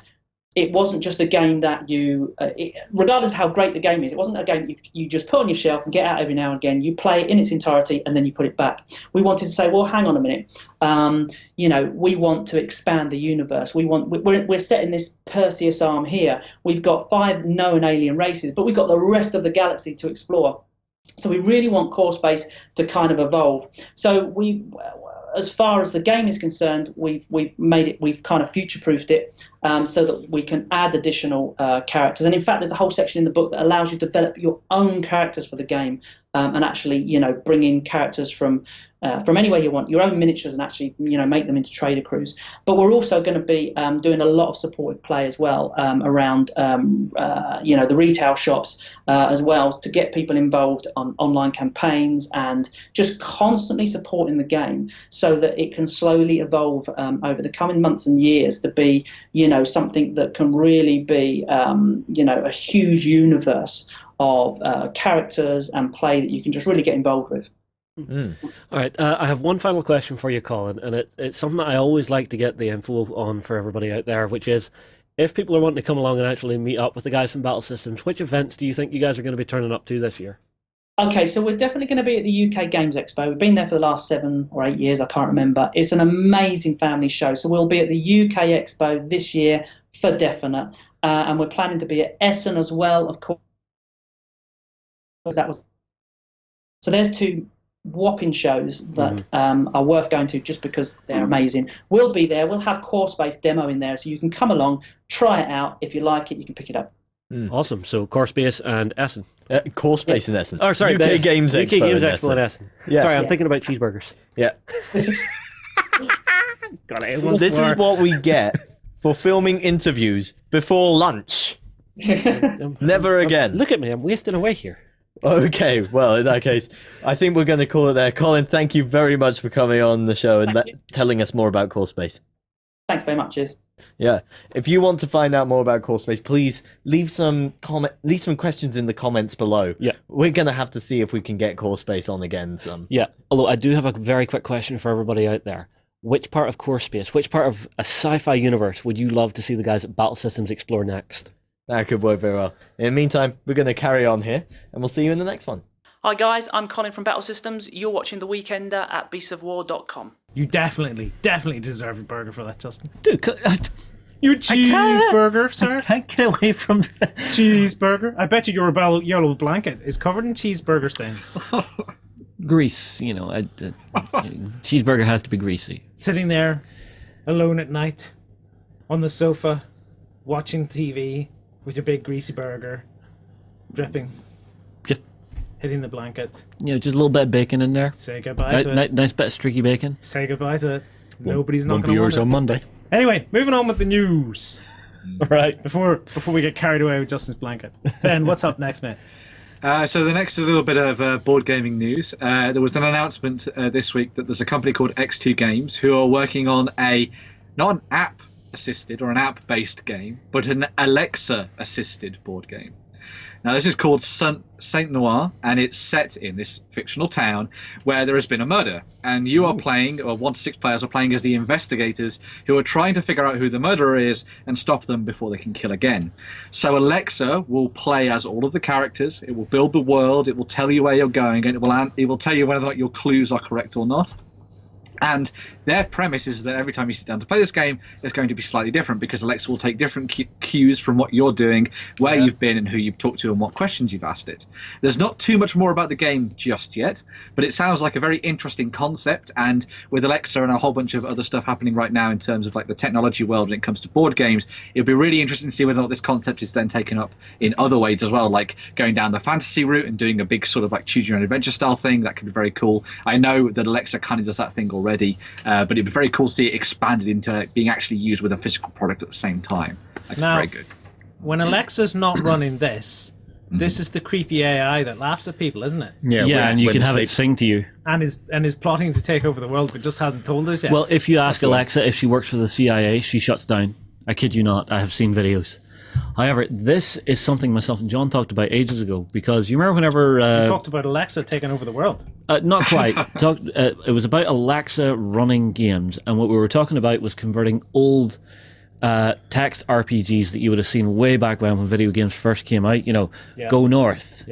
it wasn't just a game that regardless of how great the game is, it wasn't a game you just put on your shelf and get out every now and again. You play it in its entirety and then you put it back. We wanted to say, well, hang on a minute. We want to expand the universe. We're setting this Perseus arm here. We've got 5 known alien races, but we've got the rest of the galaxy to explore. So we really want Core Space to kind of evolve. So as far as the game is concerned, we've kind of future-proofed it so that we can add additional characters. And in fact, there's a whole section in the book that allows you to develop your own characters for the game and actually, bring in characters from anywhere you want, your own miniatures, and actually, make them into trader crews. But we're also going to be doing a lot of supported play as well around, the retail shops as well, to get people involved on online campaigns and just constantly supporting the game so that it can slowly evolve over the coming months and years to be, something that can really be, a huge universe of characters and play that you can just really get involved with. All right, I have one final question for you, Colin, and it's something that I always like to get the info on for everybody out there, which is, if people are wanting to come along and actually meet up with the guys from Battle Systems, which events do you think you guys are going to be turning up to this year? Okay, so we're definitely going to be at the UK Games Expo. We've been there for the last 7 or 8 years, I can't remember. It's an amazing family show, so we'll be at the UK Expo this year for definite, and we're planning to be at Essen as well, of course. So there's 2 whopping shows that are worth going to just because they're amazing. We'll be there. We'll have Core Space demo in there, so you can come along, try it out. If you like it, you can pick it up. Awesome. So Core Space and Essen. Core Space in Essen. Oh, sorry. UK Games Expo. UK Games Expo in Essen. Yeah. Sorry, I'm thinking about cheeseburgers. Yeah. Got it. This is what we get for filming interviews before lunch. Never again. Look at me. I'm wasting away here. Okay, well, in that case, I think we're going to call it there. Colin, thank you very much for coming on the show and telling us more about Core Space. Thanks very much, Chiz. Yeah, if you want to find out more about Core Space, please leave some questions in the comments below. Yeah, we're going to have to see if we can get Core Space on again. Yeah, although I do have a very quick question for everybody out there. Which part of Core Space, which part of a sci-fi universe would you love to see the guys at Battle Systems explore next? That could work very well. In the meantime, we're going to carry on here, and we'll see you in the next one. Hi guys, I'm Colin from Battle Systems. You're watching The Weekender at beastsofwar.com. You definitely deserve a burger for that, Justin. Dude, Your cheeseburger, sir. I can't get away from that. Cheeseburger. I bet you your yellow blanket is covered in cheeseburger stains. Grease, cheeseburger has to be greasy. Sitting there, alone at night, on the sofa, watching TV with your big greasy burger, dripping, Just, hitting the blanket. just a little bit of bacon in there. Say goodbye to it. Nice bit of streaky bacon. Say goodbye to it. Nobody's not Won't going be to want yours it. on Monday. Anyway, moving on with the news. Right. Before we get carried away with Justin's blanket. Ben, what's up next, mate? So the next little bit of board gaming news. There was an announcement this week that there's a company called X2 Games who are working on not an app-assisted or an app-based game, but an Alexa-assisted board game. Now, this is called Saint Noir, and it's set in this fictional town where there has been a murder. And you are playing, or 1 to 6 players are playing as the investigators who are trying to figure out who the murderer is and stop them before they can kill again. So Alexa will play as all of the characters. It will build the world. It will tell you where you're going, and it will tell you whether or not your clues are correct or not. And their premise is that every time you sit down to play this game, it's going to be slightly different because Alexa will take different cues from what you're doing, where you've been and who you've talked to and what questions you've asked it. There's not too much more about the game just yet, but it sounds like a very interesting concept. And with Alexa and a whole bunch of other stuff happening right now in terms of like the technology world when it comes to board games, it'll be really interesting to see whether or not this concept is then taken up in other ways as well, like going down the fantasy route and doing a big sort of like choose your own adventure style thing. That could be very cool. I know that Alexa kind of does that thing already, but it'd be very cool to see it expanded into being actually used with a physical product at the same time. That's very good. When Alexa's not running this is the creepy AI that laughs at people, isn't it? Yeah, and you can have it sing to you. And is plotting to take over the world, but just hasn't told us yet. Well, if you ask Alexa if she works for the CIA, she shuts down. I kid you not. I have seen videos. However, this is something myself and John talked about ages ago, because you remember whenever... we talked about Alexa taking over the world. Not quite. It was about Alexa running games, and what we were talking about was converting old text RPGs that you would have seen way back when video games first came out. Go North,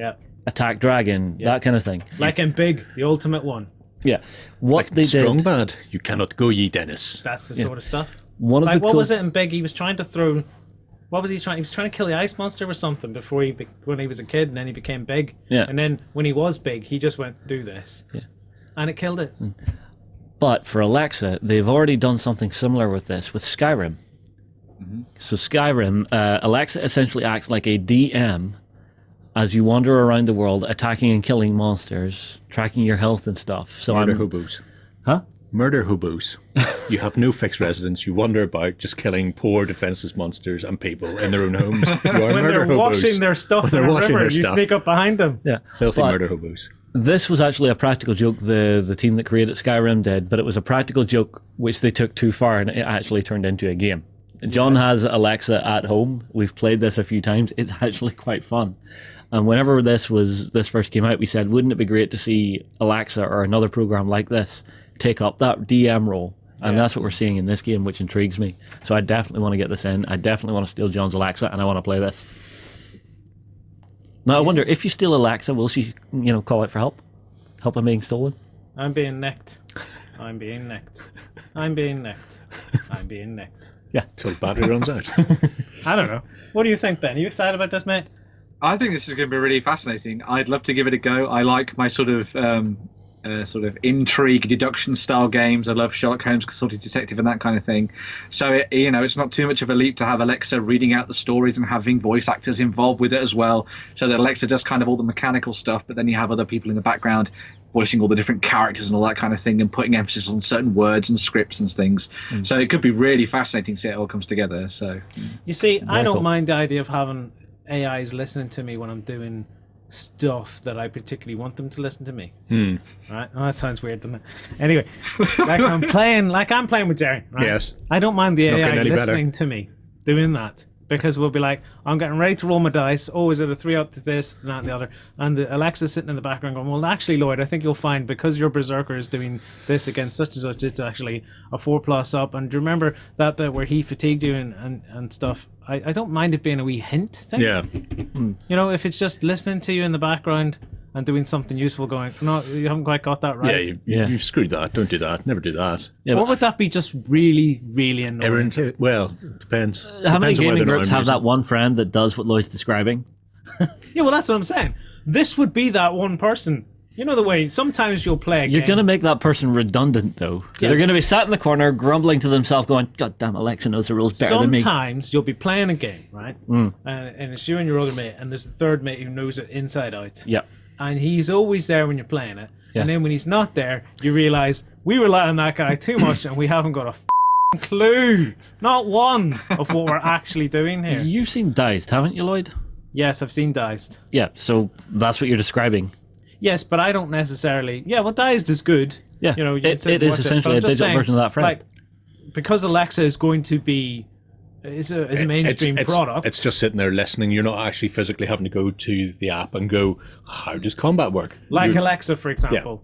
Attack Dragon, that kind of thing. Like in Big, the ultimate one. Yeah. What Like they Strong did... Bad, you cannot go ye, Dennis. That's the sort of stuff. One of Like, the what cool... was it in Big? He was trying to throw... What was he trying? He was trying to kill the ice monster or something before when he was a kid, and then he became big. Yeah. And then when he was big, he just went, do this. Yeah. And it killed it. But for Alexa, they've already done something similar with this, with Skyrim. So Skyrim, Alexa essentially acts like a DM as you wander around the world, attacking and killing monsters, tracking your health and stuff. So Murder hobos. Huh? Murder hobos. You have no fixed residence. You wander about just killing poor defenseless monsters and people in their own homes. You are When murder they're hobos. washing their stuff in a river, you sneak up behind them. Yeah. Filthy But murder hobos. this was actually a practical joke the team that created Skyrim did, but it was a practical joke which they took too far, and it actually turned into a game. John has Alexa at home. We've played this a few times. It's actually quite fun. And whenever this first came out, we said, wouldn't it be great to see Alexa or another program like this take up that DM role? And that's what we're seeing in this game, which intrigues me. So I definitely want to get this in. I definitely want to steal John's Alexa, and I want to play this. Now, I wonder, if you steal Alexa, will she, call out for help? Help I'm being stolen? I'm being nicked. I'm being nicked. I'm being nicked. I'm being nicked. Yeah. Till battery runs out. I don't know. What do you think, Ben? Are you excited about this, mate? I think this is going to be really fascinating. I'd love to give it a go. I like my sort of intrigue, deduction style games. I love Sherlock Holmes, Consulting Detective, and that kind of thing. So it's not too much of a leap to have Alexa reading out the stories and having voice actors involved with it as well. So that Alexa does kind of all the mechanical stuff, but then you have other people in the background voicing all the different characters and all that kind of thing, and putting emphasis on certain words and scripts and things. So it could be really fascinating to see how it all comes together. So you see, I don't cool. mind the idea of having AIs listening to me when I'm doing stuff that I particularly want them to listen to me. Right? Oh, that sounds weird, doesn't it? Anyway, I'm playing with Jerry. Right? Yes. I don't mind the It's not AI getting any listening better. to me doing that, because we'll be like, I'm getting ready to roll my dice. Oh, is it a 3 up to this, that, and the other? And Alexa's sitting in the background going, well, actually, Lloyd, I think you'll find because your Berserker is doing this against such and such, it's actually a 4+ up. And do you remember that bit where he fatigued you and stuff? I don't mind it being a wee hint thing. Yeah. If it's just listening to you in the background and doing something useful, going, no, you haven't quite got that right. You've screwed that. Don't do that. Never do that. Yeah, What would that be? Just really, really annoying. Well, it depends. How many Depends on whether gaming or not groups I'm have that using- one friend that does what Lloyd's describing? Yeah, well, that's what I'm saying. This would be that one person. You know the way sometimes you'll play a You're game. going to make that person redundant, though. They're going to be sat in the corner grumbling to themselves, going, "God damn, Alexa knows the rules better than me." Sometimes you'll be playing a game, right? And it's you and your other mate, and there's a third mate who knows it inside out. Yeah. And he's always there when you're playing it. Yeah. And then when he's not there, you realise we rely on that guy too much, and we haven't got a clue, not one, of what we're actually doing here. You've seen Diced, haven't you, Lloyd? Yes, I've seen Diced. Yeah, so that's what you're describing. Yes, but I don't necessarily. Yeah, well, Diced is good. Yeah, you know, it is watch essentially but a I'm just digital version of that frame. Like, because Alexa is going to be is a mainstream product. It's just sitting there listening. You're not actually physically having to go to the app and go, how does combat work? Like Alexa, for example.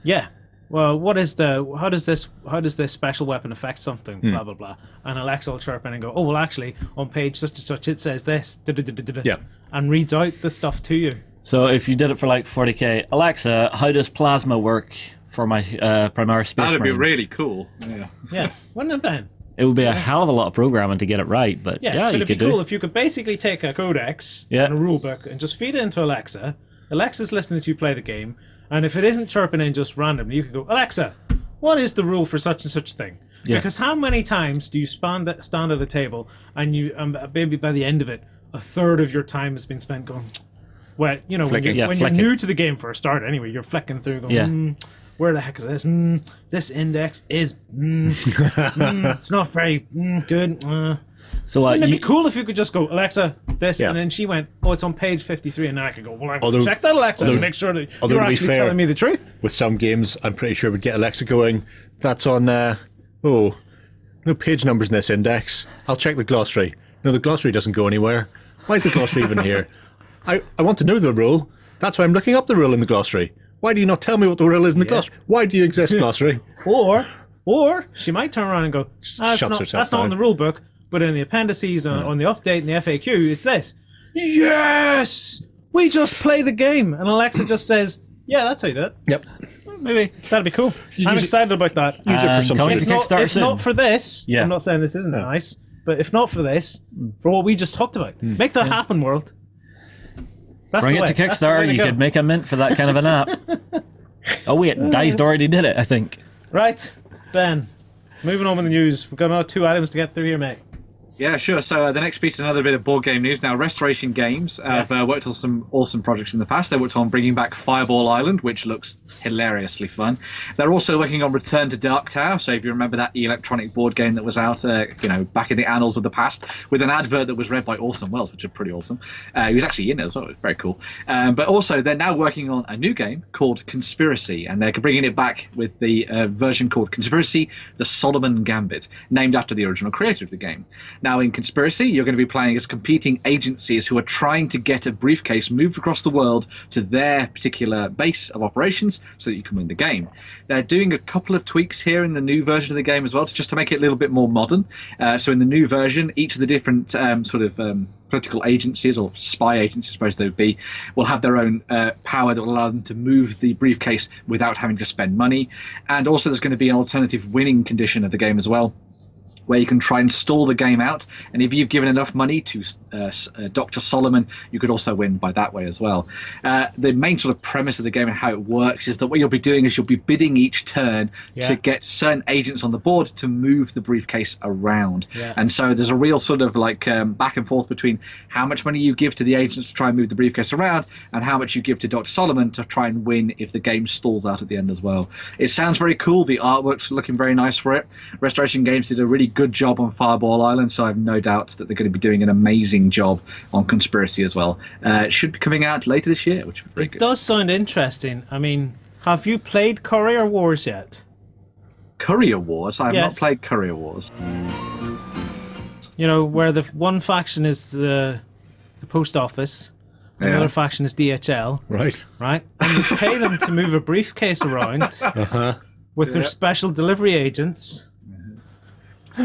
Yeah. Well, how does this special weapon affect something? Blah blah blah. And Alexa will chirp in and go, oh well, actually on page such and such it says this. Yeah. And reads out the stuff to you. So if you did it for like 40k, Alexa, how does plasma work for my Primaris Space That'd be Marine? really cool. Yeah. Yeah, wouldn't it then? It would be a hell of a lot of programming to get it right, but Yeah, yeah but you it'd be could do. cool if you could basically take a codex Yeah. and a rule book and just feed it into Alexa. Alexa's listening to you play the game, and if it isn't chirping in just randomly, you could go, Alexa, what is the rule for such and such thing? Yeah. Because how many times do you stand at the table and you maybe by the end of it, a third of your time has been spent going, well, you know, when Flicking. you're Flicking. new to the game for a start anyway, you're flicking through going, Yeah. where the heck is this? This index is it's not very good. So Wouldn't it you, be cool if you could just go, Alexa, this, Yeah. and then she went, oh, it's on page 53, and then I could go, well, I'm Although- check that, Alexa, although- and make sure that although you're to be actually fair- telling me the truth. With some games, I'm pretty sure we'd get Alexa going, that's on, no page numbers in this index. I'll check the glossary. No, the glossary doesn't go anywhere. Why is the glossary even here? I want to know the rule. That's why I'm looking up the rule in the glossary. Why do you not tell me what the rule is in the glossary? Why do you exist, glossary? Or she might turn around and go, Shuts herself that's not in down. the rule book, but in the appendices, on the update, in the FAQ, it's this. Yes! We just play the game. And Alexa just says, yeah, that's how you do it. Yep. Maybe. That'd be cool. I'm use it- excited about that. Use it for some coming sort to of... Kickstarter If soon. not for this, Yeah. I'm not saying this isn't nice, but if not for this, for what we just talked about, make that happen, world. That's bring the it way. to That's the way Kickstarter, to you go. could make a mint for that kind of an app. Oh wait, Diced already did it, I think. Right, Ben. Moving on with the news. We've got another 2 items to get through here, mate. Yeah, sure. So the next piece is another bit of board game news. Now, Restoration Games have worked on some awesome projects in the past. They worked on bringing back Fireball Island, which looks hilariously fun. They're also working on Return to Dark Tower. So if you remember that electronic board game that was out, back in the annals of the past, with an advert that was read by Orson Welles, which is pretty awesome. He was actually in it as well. It was very cool. But also, they're now working on a new game called Conspiracy, and they're bringing it back with the version called Conspiracy: The Solomon Gambit, named after the original creator of the game. Now, in Conspiracy, you're going to be playing as competing agencies who are trying to get a briefcase moved across the world to their particular base of operations so that you can win the game. They're doing a couple of tweaks here in the new version of the game as well, just to make it a little bit more modern. So in the new version, each of the different political agencies, or spy agencies, I suppose they would be, will have their own power that will allow them to move the briefcase without having to spend money. And also there's going to be an alternative winning condition of the game as well, where you can try and stall the game out, and if you've given enough money to Dr. Solomon, you could also win by that way as well. The main sort of premise of the game and how it works is that what you'll be doing is you'll be bidding each turn to get certain agents on the board to move the briefcase around. And so there's a real sort of back and forth between how much money you give to the agents to try and move the briefcase around and how much you give to Dr. Solomon to try and win if the game stalls out at the end as well. It sounds very cool. The artwork's looking very nice for it. Restoration Games did a really good job on Fireball Island, so I have no doubt that they're going to be doing an amazing job on Conspiracy as well. It should be coming out later this year, which would be very good. It does sound interesting. I mean, have you played Courier Wars yet? Courier Wars? I have not Yes. played Courier Wars. You know, where the one faction is the post office, and the Yeah. other faction is DHL, Right. right? And you pay them to move a briefcase around with their special delivery agents.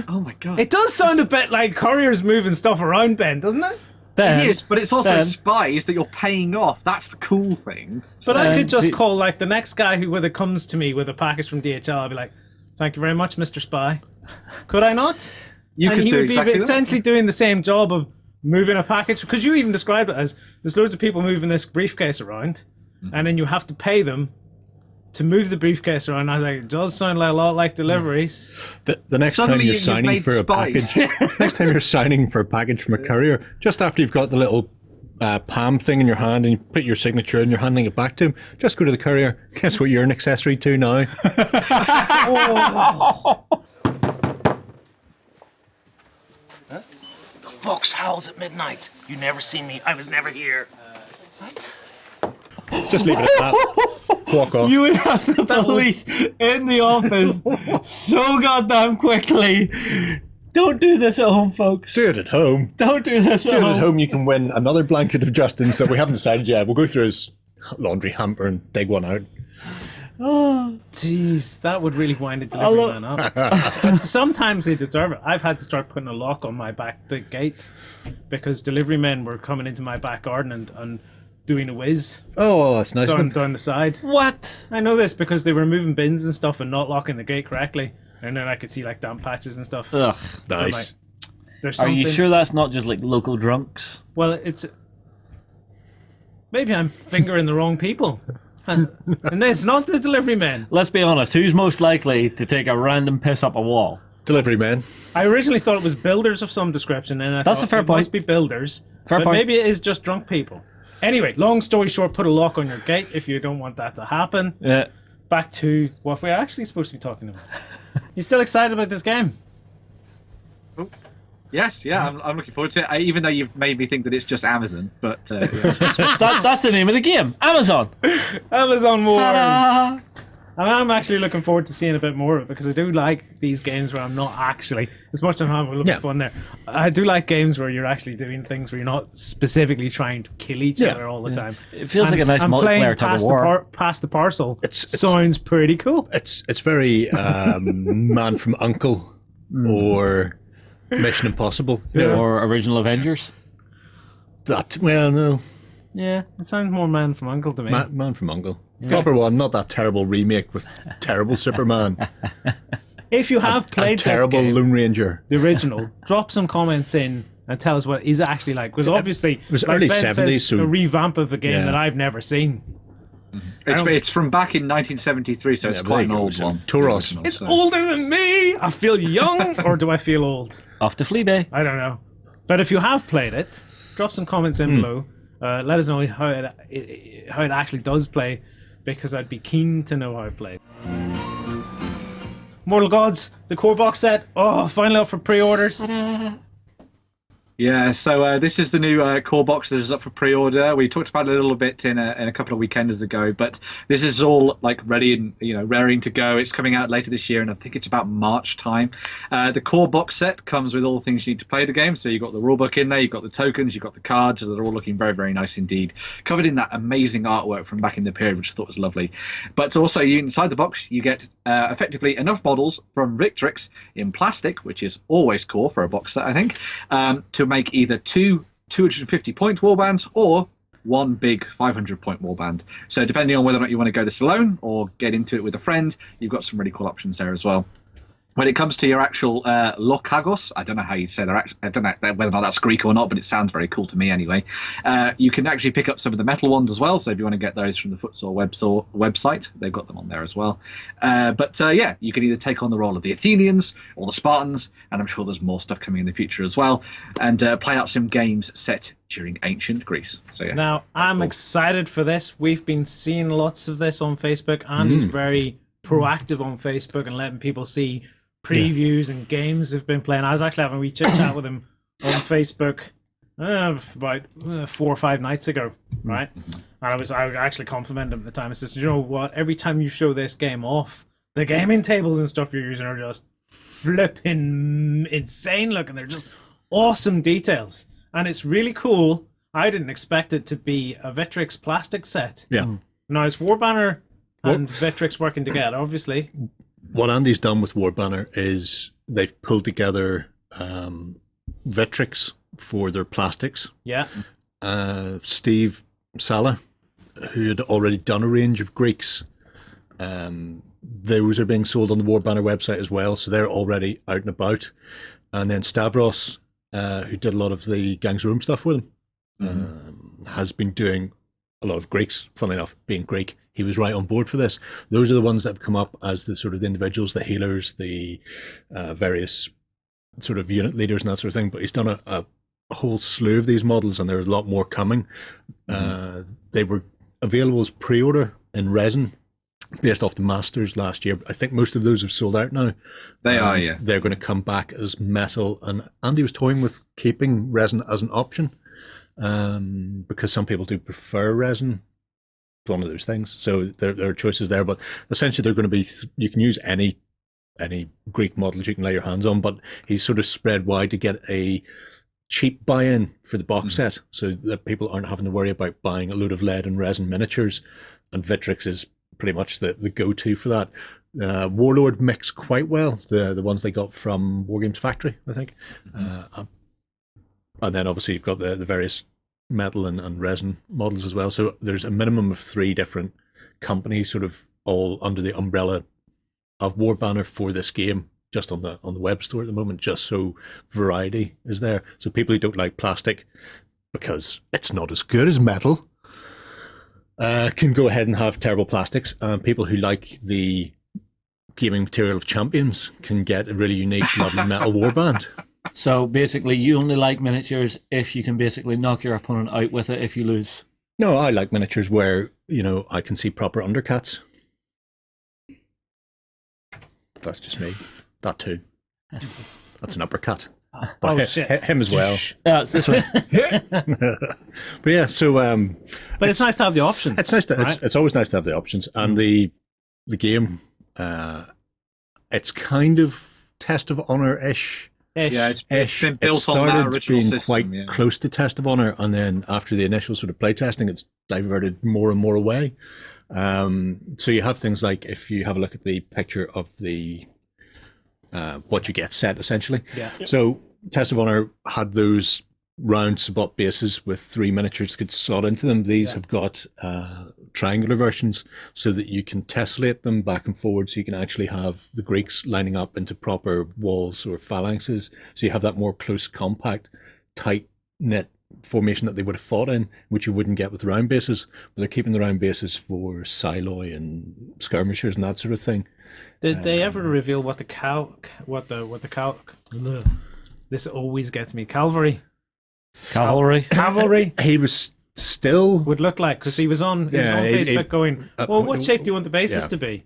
Oh my god. It does sound a bit like couriers moving stuff around, Ben, doesn't it? Ben, It is, but it's also Ben. spies that you're paying off. That's the cool thing. But I could just do- call the next guy who whether comes to me with a package from DHL. I'd be like, "Thank you very much, Mr. Spy." Could I not? You And could he do would be exactly that. essentially doing the same job of moving a package, because you even described it as there's loads of people moving this briefcase around, and then you have to pay them to move the briefcase around. I was like, it does sound like a lot like deliveries. The next Suddenly time you're you've signing made for a spice. package, next time you're signing for a package from a courier, just after you've got the little palm thing in your hand and you put your signature and you're handing it back to him, just go to the courier. Guess what you're an accessory to now? The fox howls at midnight. You never see me. I was never here. Just leave it at that. Walk off. You would have the police in the office so goddamn quickly. Don't do this at home, folks. Do it at home. Don't do this Do at it home. at home. You can win another blanket of Justin's that we haven't decided yet. We'll go through his laundry hamper and dig one out. Oh, Jeez, that would really wind a delivery man up. But sometimes they deserve it. I've had to start putting a lock on my back gate because delivery men were coming into my back garden and doing a whiz Oh, that's nice. down the side. what? I know this because they were moving bins and stuff and not locking the gate correctly. And then I could see like damp patches and stuff. Ugh. Nice. There's Are something. you sure that's not just like local drunks? Well, it's maybe I'm fingering the wrong people, and it's not the delivery men. Let's be honest. Who's most likely to take a random piss up a wall? Delivery man. I originally thought it was builders of some description, and I That's thought a fair it point. must be builders. Fair but point. maybe it is just drunk people. Anyway, long story short, put a lock on your gate if you don't want that to happen. Yeah. Back to what we're actually supposed to be talking about. You still excited about this game? Yes, yeah, I'm looking forward to it. Even though you've made me think that it's just Amazon, but yeah. That's the name of the game. Amazon. Amazon Wars. Ta-da! And I'm actually looking forward to seeing a bit more of it because I do like these games where I'm not actually, as much as I'm having a little bit of fun there, I do like games where you're actually doing things where you're not specifically trying to kill each other all the time. It feels like a nice multiplayer type of war. Pass the parcel. It's- sounds pretty cool. It's very Man from U.N.C.L.E. or Mission Impossible. You know, Or original Avengers. that. Well, no. Yeah, it sounds more Man from Uncle to me. Man from U.N.C.L.E. Proper one, not that terrible remake with terrible Superman. If you have played this Terrible game, Lone Ranger. the original, drop some comments in and tell us what it is actually like. Because obviously, It was like early Ben 70s, says, so- a revamp of a game Yeah. that I've never seen. It's from back in 1973, so it's Yeah, quite there an you go, old so one. Tauros. The original, It's so. older than me. I feel young, or do I feel old? Off to Fleabay. I don't know. But if you have played it, drop some comments in below. Let us know how it actually does play, because I'd be keen to know how it played. Mortal Gods, the core box set. Oh, finally up for pre-orders. Yeah, so this is the new core box that is up for pre-order. We talked about it a little bit in a couple of weekenders ago, but this is all like ready and raring to go. It's coming out later this year, and I think it's about March time. The core box set comes with all the things you need to play the game. So you've got the rulebook in there, you've got the tokens, you've got the cards, that are all looking very, very nice indeed. Covered in that amazing artwork from back in the period, which I thought was lovely. But also, inside the box, you get effectively enough models from Victrix in plastic, which is always core for a box set, I think, to make either two 250-point warbands or one big 500-point warband. So depending on whether or not you want to go this alone or get into it with a friend, you've got some really cool options there as well. When it comes to your actual Lokagos, I don't know how you say that. I don't know whether or not that's Greek or not, but it sounds very cool to me anyway. You can actually pick up some of the metal ones as well. So if you want to get those from the Footsore website, they've got them on there as well. But you can either take on the role of the Athenians or the Spartans, and I'm sure there's more stuff coming in the future as well. And play out some games set during ancient Greece. So yeah. Now, I'm excited for this. We've been seeing lots of this on Facebook. Andy's very proactive on Facebook and letting people see previews and games they've been playing. I was actually having a wee chit chat with him on Facebook about 4 or 5 nights ago, right? And I actually complimented him at the time. I said, you know what? Every time you show this game off, the gaming tables and stuff you're using are just flipping insane looking. They're just awesome details. And it's really cool. I didn't expect it to be a Victrix plastic set. Yeah. Now, it's Warbanner and Victrix working together, obviously. What Andy's done with War Banner is they've pulled together Victrix for their plastics. Yeah. Steve Sala, who had already done a range of Greeks, those are being sold on the War Banner website as well, so they're already out and about. And then Stavros, who did a lot of the Gangs of Rome stuff with him, has been doing a lot of Greeks, funnily enough, being Greek, he was right on board for this. Those are the ones that have come up as the sort of the individuals, the healers, the various sort of unit leaders and that sort of thing. But he's done a whole slew of these models, and there are a lot more coming. They were available as pre-order in resin based off the Masters last year. I think most of those have sold out now. They are, yeah. They're going to come back as metal. And Andy was toying with keeping resin as an option because some people do prefer resin. It's one of those things. So there are choices there. But essentially, they're going to be, you can use any Greek models you can lay your hands on, but he's sort of spread wide to get a cheap buy-in for the box set so that people aren't having to worry about buying a load of lead and resin miniatures. And Vitrix is pretty much the go-to for that. Warlord mix quite well, the ones they got from Wargames Factory, I think. And then obviously you've got the various metal and resin models as well. So there's a minimum of 3 different companies sort of all under the umbrella of War Banner for this game, just on the web store at the moment, just so variety is there. So people who don't like plastic because it's not as good as metal can go ahead and have terrible plastics. And people who like the gaming material of Champions can get a really unique, lovely metal warband. So basically, you only like miniatures if you can basically knock your opponent out with it if you lose. No, I like miniatures where, I can see proper undercuts. That's just me. That too. That's an uppercut. But shit. Him as well. Yeah, it's this way. But yeah, so but it's nice to have the option. it's nice to right? it's always nice to have the options. And the game, it's kind of Test of Honor-ish. Yeah, it's Ish. been It built on that started original being system. quite Yeah. close to Test of Honor, and then after the initial sort of playtesting, it's diverted more and more away. So you have things like, if you have a look at the picture of the what you get set, essentially. Yeah. So Test of Honor had those round Sabot bases with 3 miniatures could slot into them. These have got triangular versions so that you can tessellate them back and forward, so you can actually have the Greeks lining up into proper walls or phalanxes. So you have that more close, compact, tight-knit formation that they would have fought in, which you wouldn't get with round bases. But they're keeping the round bases for Siloi and skirmishers and that sort of thing. Did they ever reveal what the this always gets me, cavalry He was still... would look like, because he was on Facebook going, well, what shape do you want the bases yeah. to be?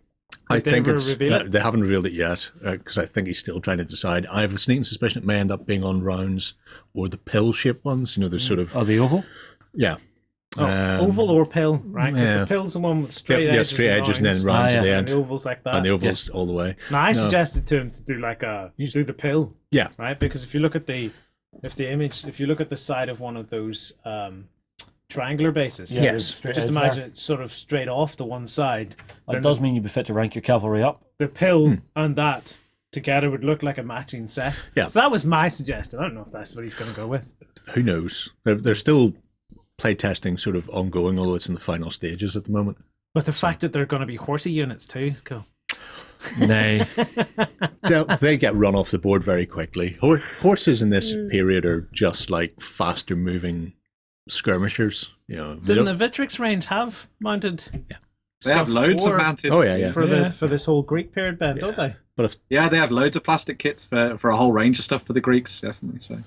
I Did they think ever it's reveal it? they haven't revealed it yet, because I think he's still trying to decide. I have a sneaking suspicion it may end up being on rounds or the pill-shaped ones. There's sort of... Oh, the oval? Yeah. Oval or pill, right? Because yeah. the pill's the one with straight edges. straight edges and then round to the And end. the oval's like that. And the oval's all the way. Now, I suggested to him to do do the pill. Yeah. Right? Because if you look at if you look at the side of one of those triangular bases, Yes. just imagine it sort of straight off to one side. It does mean you'd be fit to rank your cavalry up. The pill and that together would look like a matching set. Yeah. So that was my suggestion. I don't know if that's what he's going to go with. Who knows? They're still playtesting sort of ongoing, although it's in the final stages at the moment. But the fact that they're going to be horsey units too is cool. Nay. They get run off the board very quickly. Horses in this period are just like faster moving skirmishers. Doesn't the Vitrix range have mounted? Yeah. They have loads of mounted. Oh yeah. For this whole Greek period bed, don't they? But they have loads of plastic kits for a whole range of stuff for the Greeks, definitely. So.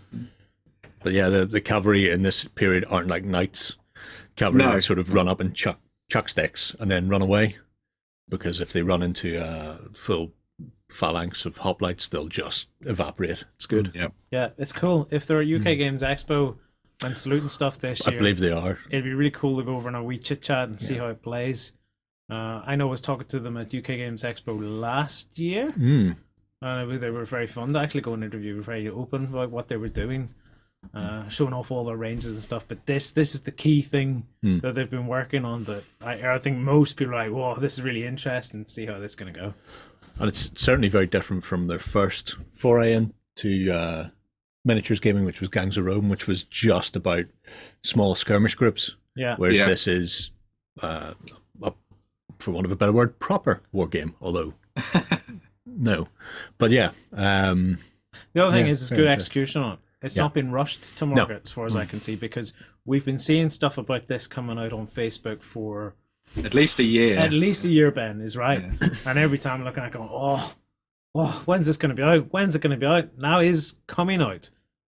But yeah, the cavalry in this period aren't like knights. Cavalry would sort of run up and chuck sticks and then run away, because if they run into a full phalanx of hoplites, they'll just evaporate. It's good. Yeah, it's cool. If they're at UK Games Expo and saluting stuff this year, I believe they are. It'd be really cool to go over on a wee chit chat and see how it plays. I know I was talking to them at UK Games Expo last year. They were very fun to actually go and interview. They were very open about what they were doing. Showing off all their ranges and stuff, but this is the key thing that they've been working on, that I think most people are like, whoa, this is really interesting, see how this is going to go. And it's certainly very different from their first foray into miniatures gaming, which was Gangs of Rome, which was just about small skirmish groups. Whereas this is, for want of a better word, proper war game, although no. But yeah. The other thing is good execution on it. It's Yeah. not been rushed to market, as far as I can see, because we've been seeing stuff about this coming out on Facebook for At least a year. at least a year. Ben is right, and every time I'm looking at it going, oh, when's this going to be out? When's it going to be out? Now is coming out.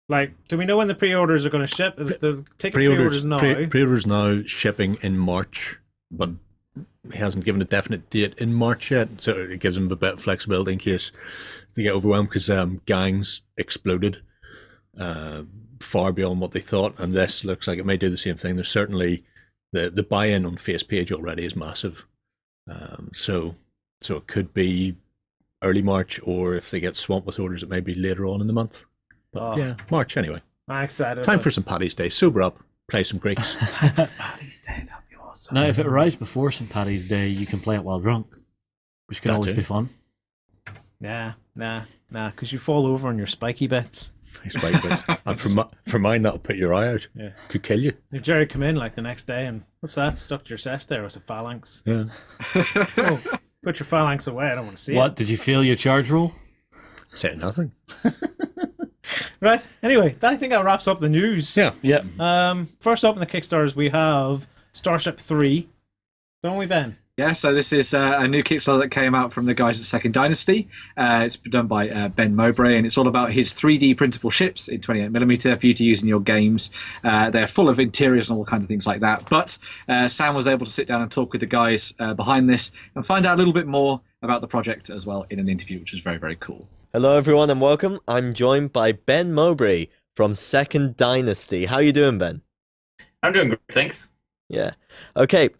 Like, do we know when the pre-orders are going to ship? If the ticket pre-orders now, Pre-orders now shipping in March, but he hasn't given a definite date in March yet, so it gives them a bit of flexibility in case they get overwhelmed, because gangs exploded far beyond what they thought, and this looks like it may do the same thing. There's certainly the buy-in on face page already is massive, so it could be early March, or if they get swamped with orders, it may be later on in the month. But yeah, March anyway. I'm excited. Time for some Paddy's Day. Sober up, play some Greeks. Paddy's Day. That'd be awesome. Now, if it arrives before St. Paddy's Day, you can play it while drunk, which can That always too. be fun. Nah, because you fall over on your spiky bits. And for mine, that'll put your eye out. Yeah. Could kill you. If Jerry come in like the next day and what's that stuck to your chest there? Was a phalanx? Yeah. Oh, put your phalanx away. I don't want to see What, did you fail your charge roll? Say nothing. it. Right. Anyway, I think that wraps up the news. Yeah. Yeah. First up in the Kickstarters, we have Starship 3. Don't we, Ben? Yeah, so this is a new Kickstarter that came out from the guys at Second Dynasty. It's done by Ben Mowbray, and it's all about his 3D printable ships in 28mm for you to use in your games. They're full of interiors and all kinds of things like that. But Sam was able to sit down and talk with the guys behind this and find out a little bit more about the project as well in an interview, which was very, very cool. Hello, everyone, and welcome. I'm joined by Ben Mowbray from Second Dynasty. How you doing, Ben? I'm doing great, thanks. Yeah. Okay.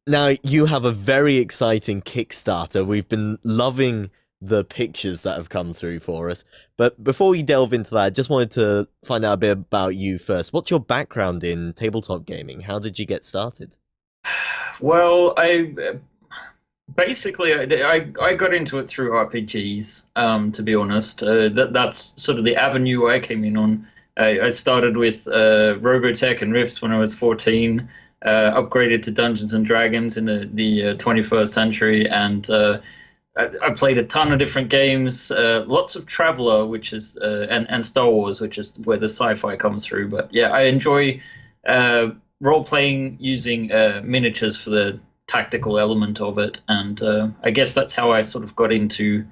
Now, you have a very exciting Kickstarter. We've been loving the pictures that have come through for us. But before we delve into that, I just wanted to find out a bit about you first. What's your background in tabletop gaming? How did you get started? Well, I got into it through RPGs, to be honest. That's sort of the avenue I came in on. I started with Robotech and Rifts when I was 14. Upgraded to Dungeons and Dragons in the 21st century, and I played a ton of different games, lots of Traveller, which is and Star Wars, which is where the sci-fi comes through. But yeah, I enjoy role-playing using miniatures for the tactical element of it, and I guess that's how I sort of got into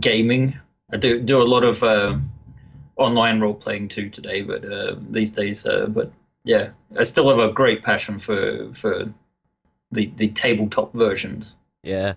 gaming. I do a lot of online role-playing too today, but these days, but. Yeah, I still have a great passion for the tabletop versions. Yeah,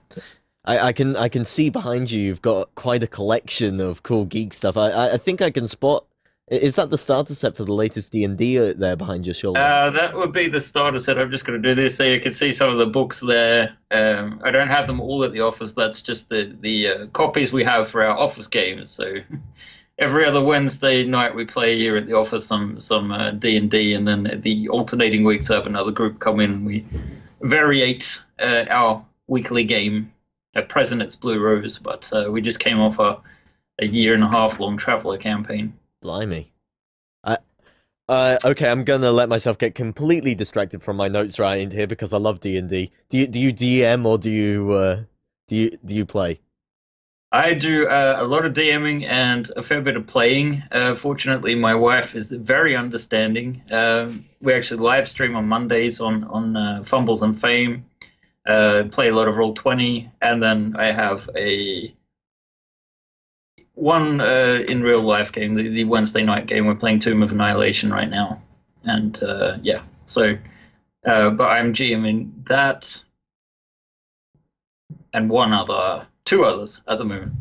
I can see behind you. You've got quite a collection of cool geek stuff. I think I can spot. Is that the starter set for the latest D&D there behind your shoulder? That would be the starter set. I'm just going to do this. So you can see some of the books there. I don't have them all at the office. That's just the copies we have for our office games. So. Every other Wednesday night we play here at the office some D&D, and then the alternating weeks I have another group come in and we variate our weekly game. At present it's Blue Rose, but we just came off a year and a half long Traveller campaign. Blimey. Okay, I'm gonna let myself get completely distracted from my notes right in here because I love D&D. Do you DM or do you play? I do a lot of DMing and a fair bit of playing. Fortunately, my wife is very understanding. We actually live stream on Mondays on Fumbles and Fame. Play a lot of Roll20, and then I have one in real life game, the Wednesday night game. We're playing Tomb of Annihilation right now, and yeah. So, but I'm GMing that and two others at the moment.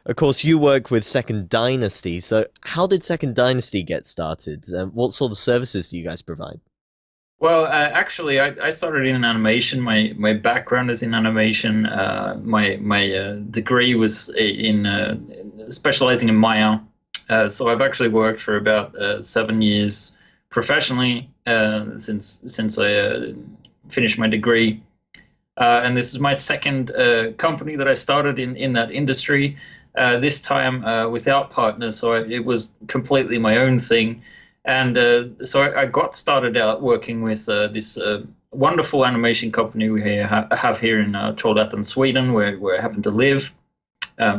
Of course, you work with Second Dynasty, so how did Second Dynasty get started? What sort of services do you guys provide? Well, actually, I started in animation. My background is in animation. My degree was in specializing in Maya. So I've actually worked for about 7 years professionally since I finished my degree. And this is my second company that I started in that industry, this time without partners, so it was completely my own thing. And so I got started out working with this wonderful animation company we have here in Trollhättan, Sweden, where I happen to live.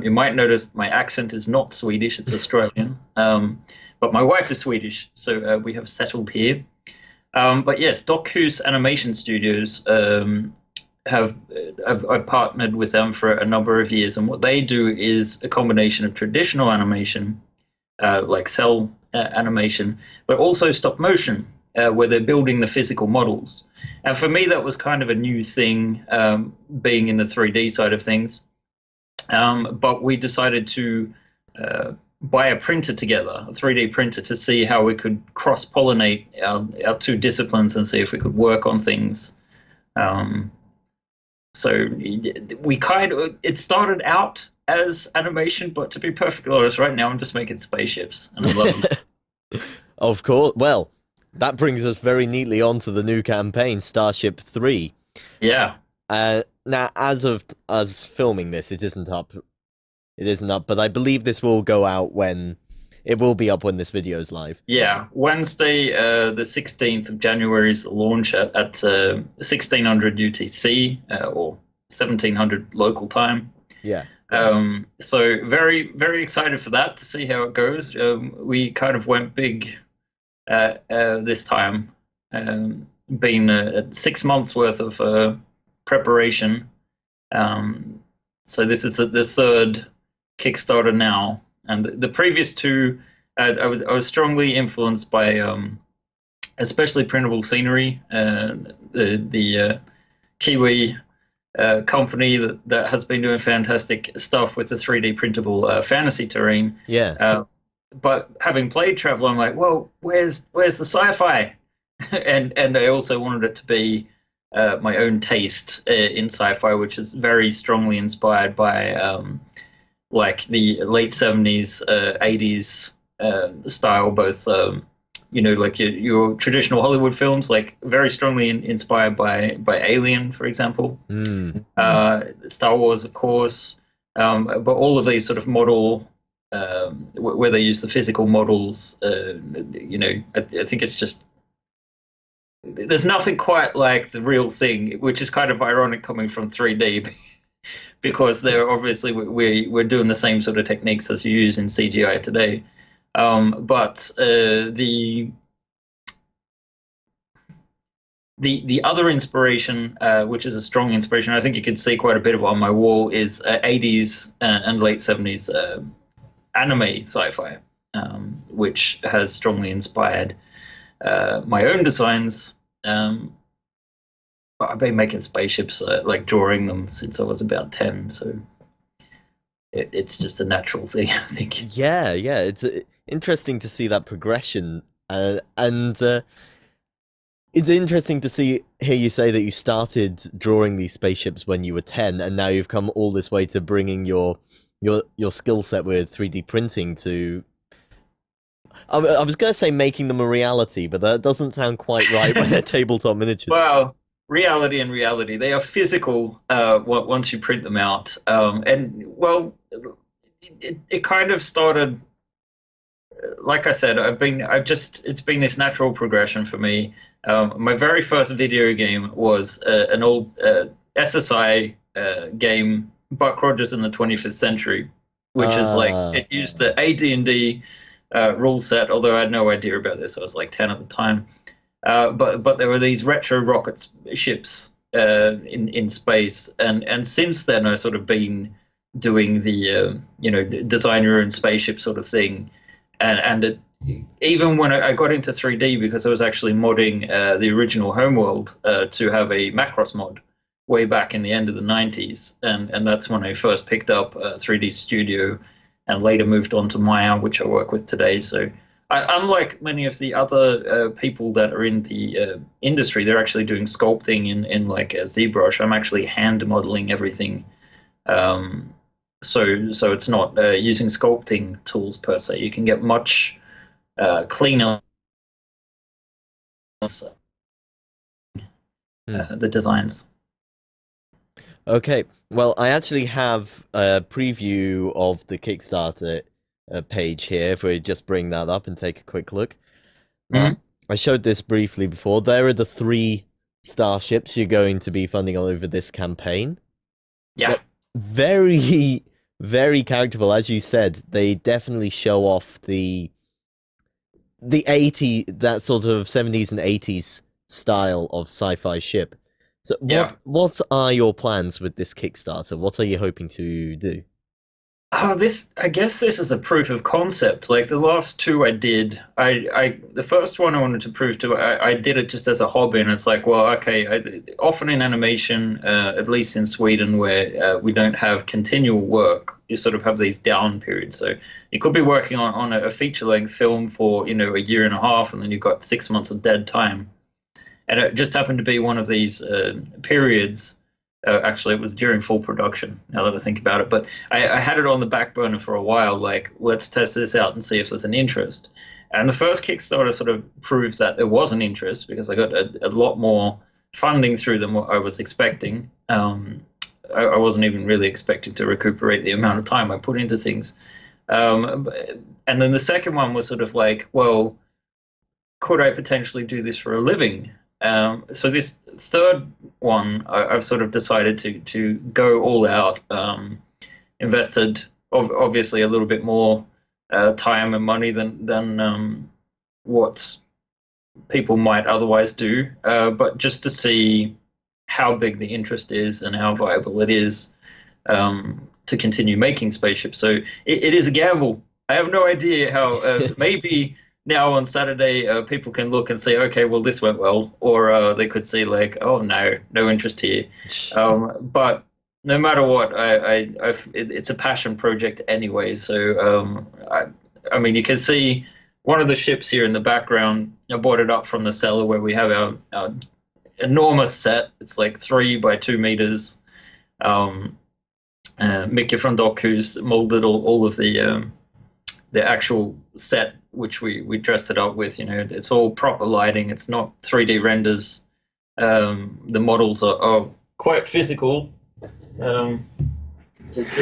You might notice my accent is not Swedish, it's Australian. but my wife is Swedish, so we have settled here. But yes, Dockhus Animation Studios I've partnered with them for a number of years, and what they do is a combination of traditional animation, like cell animation, but also stop motion, where they're building the physical models. And for me, that was kind of a new thing, being in the 3D side of things. But we decided to buy a printer together, a 3D printer, to see how we could cross-pollinate our two disciplines and see if we could work on things. So it started out as animation, but to be perfectly honest, right now I'm just making spaceships, and I love them. Of course. Well, that brings us very neatly on to the new campaign, Starship 3. Yeah. Now, as of us filming this, it isn't up. It isn't up, but I believe this will go out when... It will be up when this video is live. Yeah, Wednesday, the 16th of January is the launch at 1600 UTC, or 1700 local time. Yeah. So very, very excited for that, to see how it goes. We kind of went big this time, been 6 months worth of preparation. So this is the third Kickstarter now. And the previous two, I was strongly influenced by, especially printable scenery, the Kiwi company that has been doing fantastic stuff with the 3D printable fantasy terrain. Yeah. But having played Traveller, I'm like, well, where's the sci-fi? and I also wanted it to be my own taste in sci-fi, which is very strongly inspired by like the late 70s, 80s style, both, like your traditional Hollywood films, like very strongly inspired by Alien, for example. Star Wars, of course, but all of these sort of model, where they use the physical models, I think it's just, there's nothing quite like the real thing, which is kind of ironic coming from 3D. Because they're obviously we're doing the same sort of techniques as you use in CGI today, but the other inspiration, which is a strong inspiration, I think you can see quite a bit of it on my wall, is 80s and late 70s anime sci-fi, which has strongly inspired my own designs. I've been making spaceships, like drawing them, since I was about 10, so it's just a natural thing, I think. Yeah, it's interesting to see that progression, and it's interesting to hear you say that you started drawing these spaceships when you were 10, and now you've come all this way to bringing your skill set with 3D printing to... I was going to say making them a reality, but that doesn't sound quite right when they're tabletop miniatures. Well, reality, they are physical once you print them out. And well, it kind of started, like I said, it's been this natural progression for me. My very first video game was an old SSI game, Buck Rogers in the 25th Century, which is like, it used the AD&D rule set, although I had no idea about this. I was like 10 at the time. But there were these retro rocket ships in space, and since then I've sort of been doing the design your own spaceship sort of thing, and even when I got into 3D, because I was actually modding the original Homeworld to have a Macross mod way back in the end of the 90s, and that's when I first picked up 3D Studio, and later moved on to Maya, which I work with today. So unlike many of the other people that are in the industry, they're actually doing sculpting in like a ZBrush. I'm actually hand modeling everything. So it's not using sculpting tools per se. You can get much cleaner the designs. Okay, well, I actually have a preview of the Kickstarter page here, if we just bring that up and take a quick look. I showed this briefly before. There are the 3 starships you're going to be funding over this campaign. Yeah. Very, very characterful. As you said, they definitely show off the that sort of 70s and 80s style of sci-fi ship. So what are your plans with this Kickstarter? What are you hoping to do? I guess this is a proof of concept. Like the last two I did, the first one I wanted to prove to, I did it just as a hobby, and it's like, well, okay, often in animation, at least in Sweden, where we don't have continual work, you sort of have these down periods. So you could be working on a feature-length film for, a year and a half, and then you've got 6 months of dead time. And it just happened to be one of these periods. Actually, it was during full production, now that I think about it. But I had it on the back burner for a while, like, let's test this out and see if there's an interest. And the first Kickstarter sort of proves that there was an interest, because I got a lot more funding through than what I was expecting. I wasn't even really expecting to recuperate the amount of time I put into things. And then the second one was sort of like, well, could I potentially do this for a living? So this third one, I've sort of decided to go all out, invested obviously a little bit more time and money than what people might otherwise do, but just to see how big the interest is and how viable it is to continue making spaceships. So it is a gamble. I have no idea how, maybe now on Saturday, people can look and say, okay, well, this went well, or they could say like, oh, no interest here. But no matter what, it's a passion project anyway. So I mean, you can see one of the ships here in the background. I bought it up from the cellar where we have our enormous set. It's like 3 by 2 meters. Mickey from Doc, who's molded all of the actual set, which we dressed it up with. It's all proper lighting. It's not 3D renders. The models are quite physical. Let's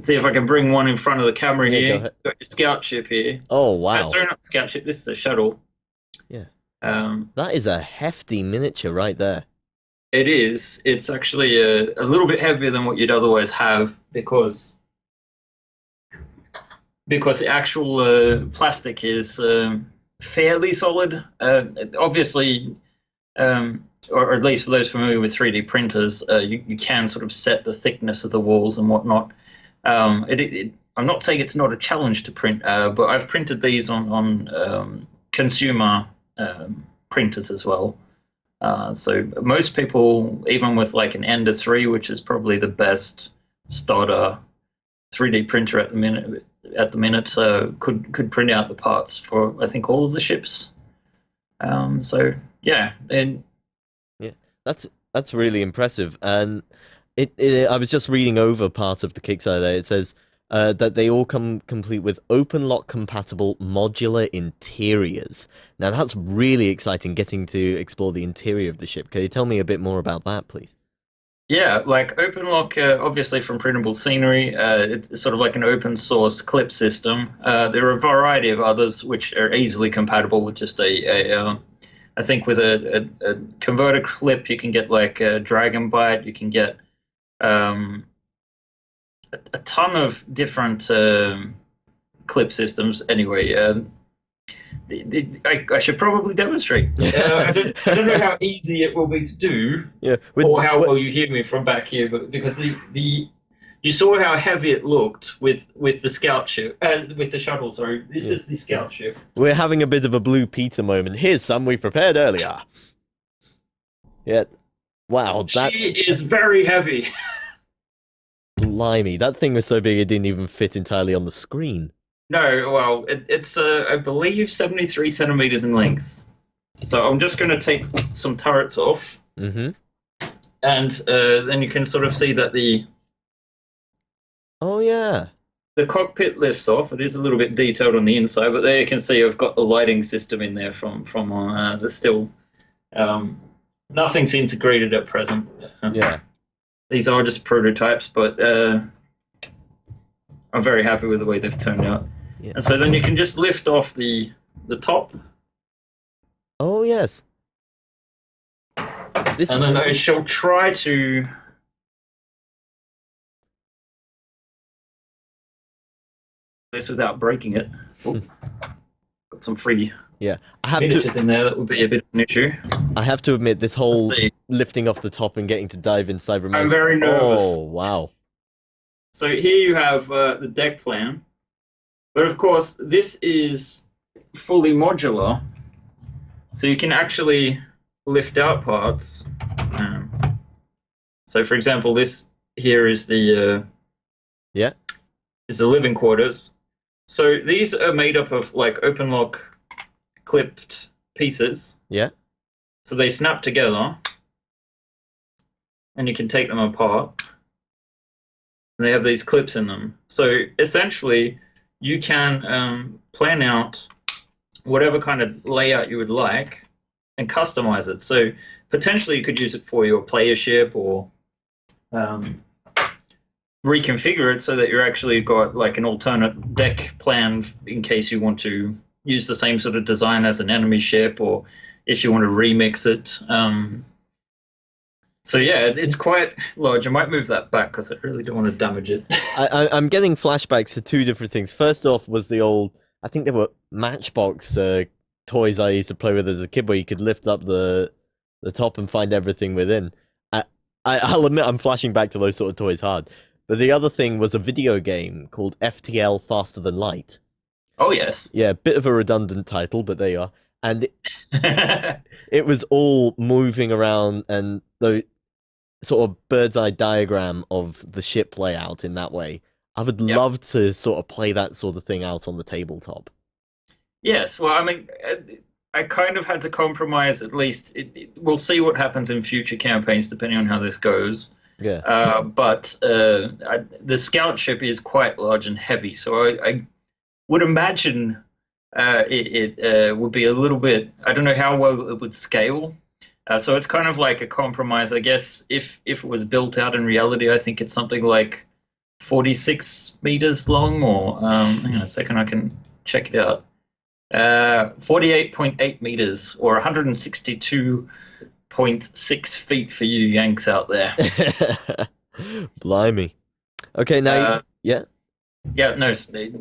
see if I can bring one in front of the camera here. Got your scout ship here. Oh, wow. Sorry, not scout ship. This is a shuttle. Yeah. That is a hefty miniature right there. It is. It's actually a little bit heavier than what you'd otherwise have, because the actual plastic is fairly solid. Obviously, or at least for those familiar with 3D printers, you can sort of set the thickness of the walls and whatnot. I'm not saying it's not a challenge to print, but I've printed these on consumer printers as well. So most people, even with like an Ender 3, which is probably the best starter 3D printer at the minute, could print out the parts for, I think, all of the ships. So yeah, and yeah, that's really impressive. And I was just reading over part of the Kickstarter there. It says that they all come complete with open lock compatible modular interiors. Now that's really exciting, getting to explore the interior of the ship. Can you tell me a bit more about that, please? Yeah, like OpenLock, obviously from Printable Scenery, it's sort of like an open source clip system. There are a variety of others which are easily compatible with just I think with a converter clip, you can get like a Dragon Byte, you can get a ton of different clip systems. Anyway, I should probably demonstrate. I don't know how easy it will be to do, or how well you hear me from back here, but because you saw how heavy it looked with the scout ship, with the shuttle. Sorry, this is the scout ship. We're having a bit of a Blue Peter moment. Here's some we prepared earlier. Yeah, wow, she is very heavy. Blimey, that thing was so big it didn't even fit entirely on the screen. No, well, it's I believe 73 centimeters in length. So I'm just going to take some turrets off, and then you can sort of see that the cockpit lifts off. It is a little bit detailed on the inside, but there you can see I've got the lighting system in there from the still. Nothing's integrated at present. These are just prototypes, but I'm very happy with the way they've turned out. Yeah. And so then you can just lift off the top. Oh, yes. And then I shall try to... this without breaking it. Oh, got some free Yeah, I have miniatures to. in there. That would be a bit of an issue. I have to admit, this whole Let's see. lifting off the top and getting to dive inside reminds. I'm very nervous. Oh wow! So here you have the deck plan, but of course this is fully modular, so you can actually lift out parts. So for example, this here is the is the living quarters. So these are made up of like open lock clipped pieces. Yeah. So they snap together, and you can take them apart. And they have these clips in them. So essentially, you can plan out whatever kind of layout you would like and customize it. So potentially you could use it for your player ship or reconfigure it so that you're actually got like an alternate deck plan in case you want to use the same sort of design as an enemy ship, or if you want to remix it. So yeah, it's quite large. I might move that back because I really don't want to damage it. I'm getting flashbacks to two different things. First off was the old, I think they were Matchbox toys I used to play with as a kid, where you could lift up the top and find everything within. I'll admit I'm flashing back to those sort of toys hard. But the other thing was a video game called FTL Faster Than Light. Oh yes. Yeah, bit of a redundant title, but there you are. And it was all moving around and the sort of bird's eye diagram of the ship layout in that way. I would love to sort of play that sort of thing out on the tabletop. Yes, well, I mean, I kind of had to compromise at least. We'll see what happens in future campaigns depending on how this goes. Yeah. But the scout ship is quite large and heavy, so I would imagine it would be a little bit. I don't know how well it would scale. So it's kind of like a compromise, I guess. If it was built out in reality, I think it's something like 46 meters long, or hang on a second, I can check it out. 48.8 meters, or 162.6 feet for you Yanks out there. Blimey. Okay, now yeah. Yeah, no,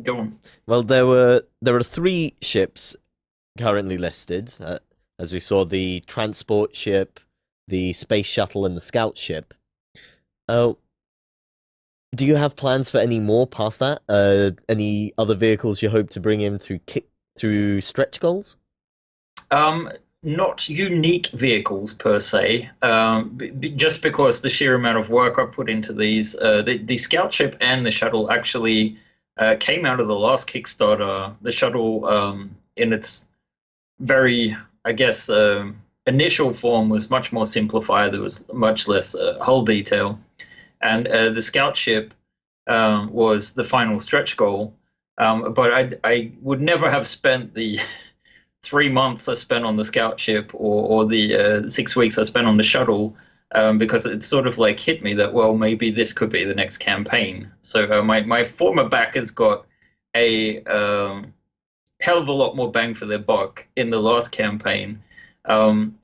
go on. Well, there are 3 ships currently listed. As we saw, the transport ship, the space shuttle, and the scout ship. Do you have plans for any more past that? Any other vehicles you hope to bring in through stretch goals? Not unique vehicles per se, just because the sheer amount of work I put into these. The scout ship and the shuttle actually came out of the last Kickstarter. The shuttle, in its very, I guess, initial form was much more simplified. There was much less hull detail. And the scout ship was the final stretch goal. But I would never have spent the 3 months I spent on the scout ship or the 6 weeks I spent on the shuttle, because it sort of like hit me that, well, maybe this could be the next campaign. So my former backers got a hell of a lot more bang for their buck in the last campaign,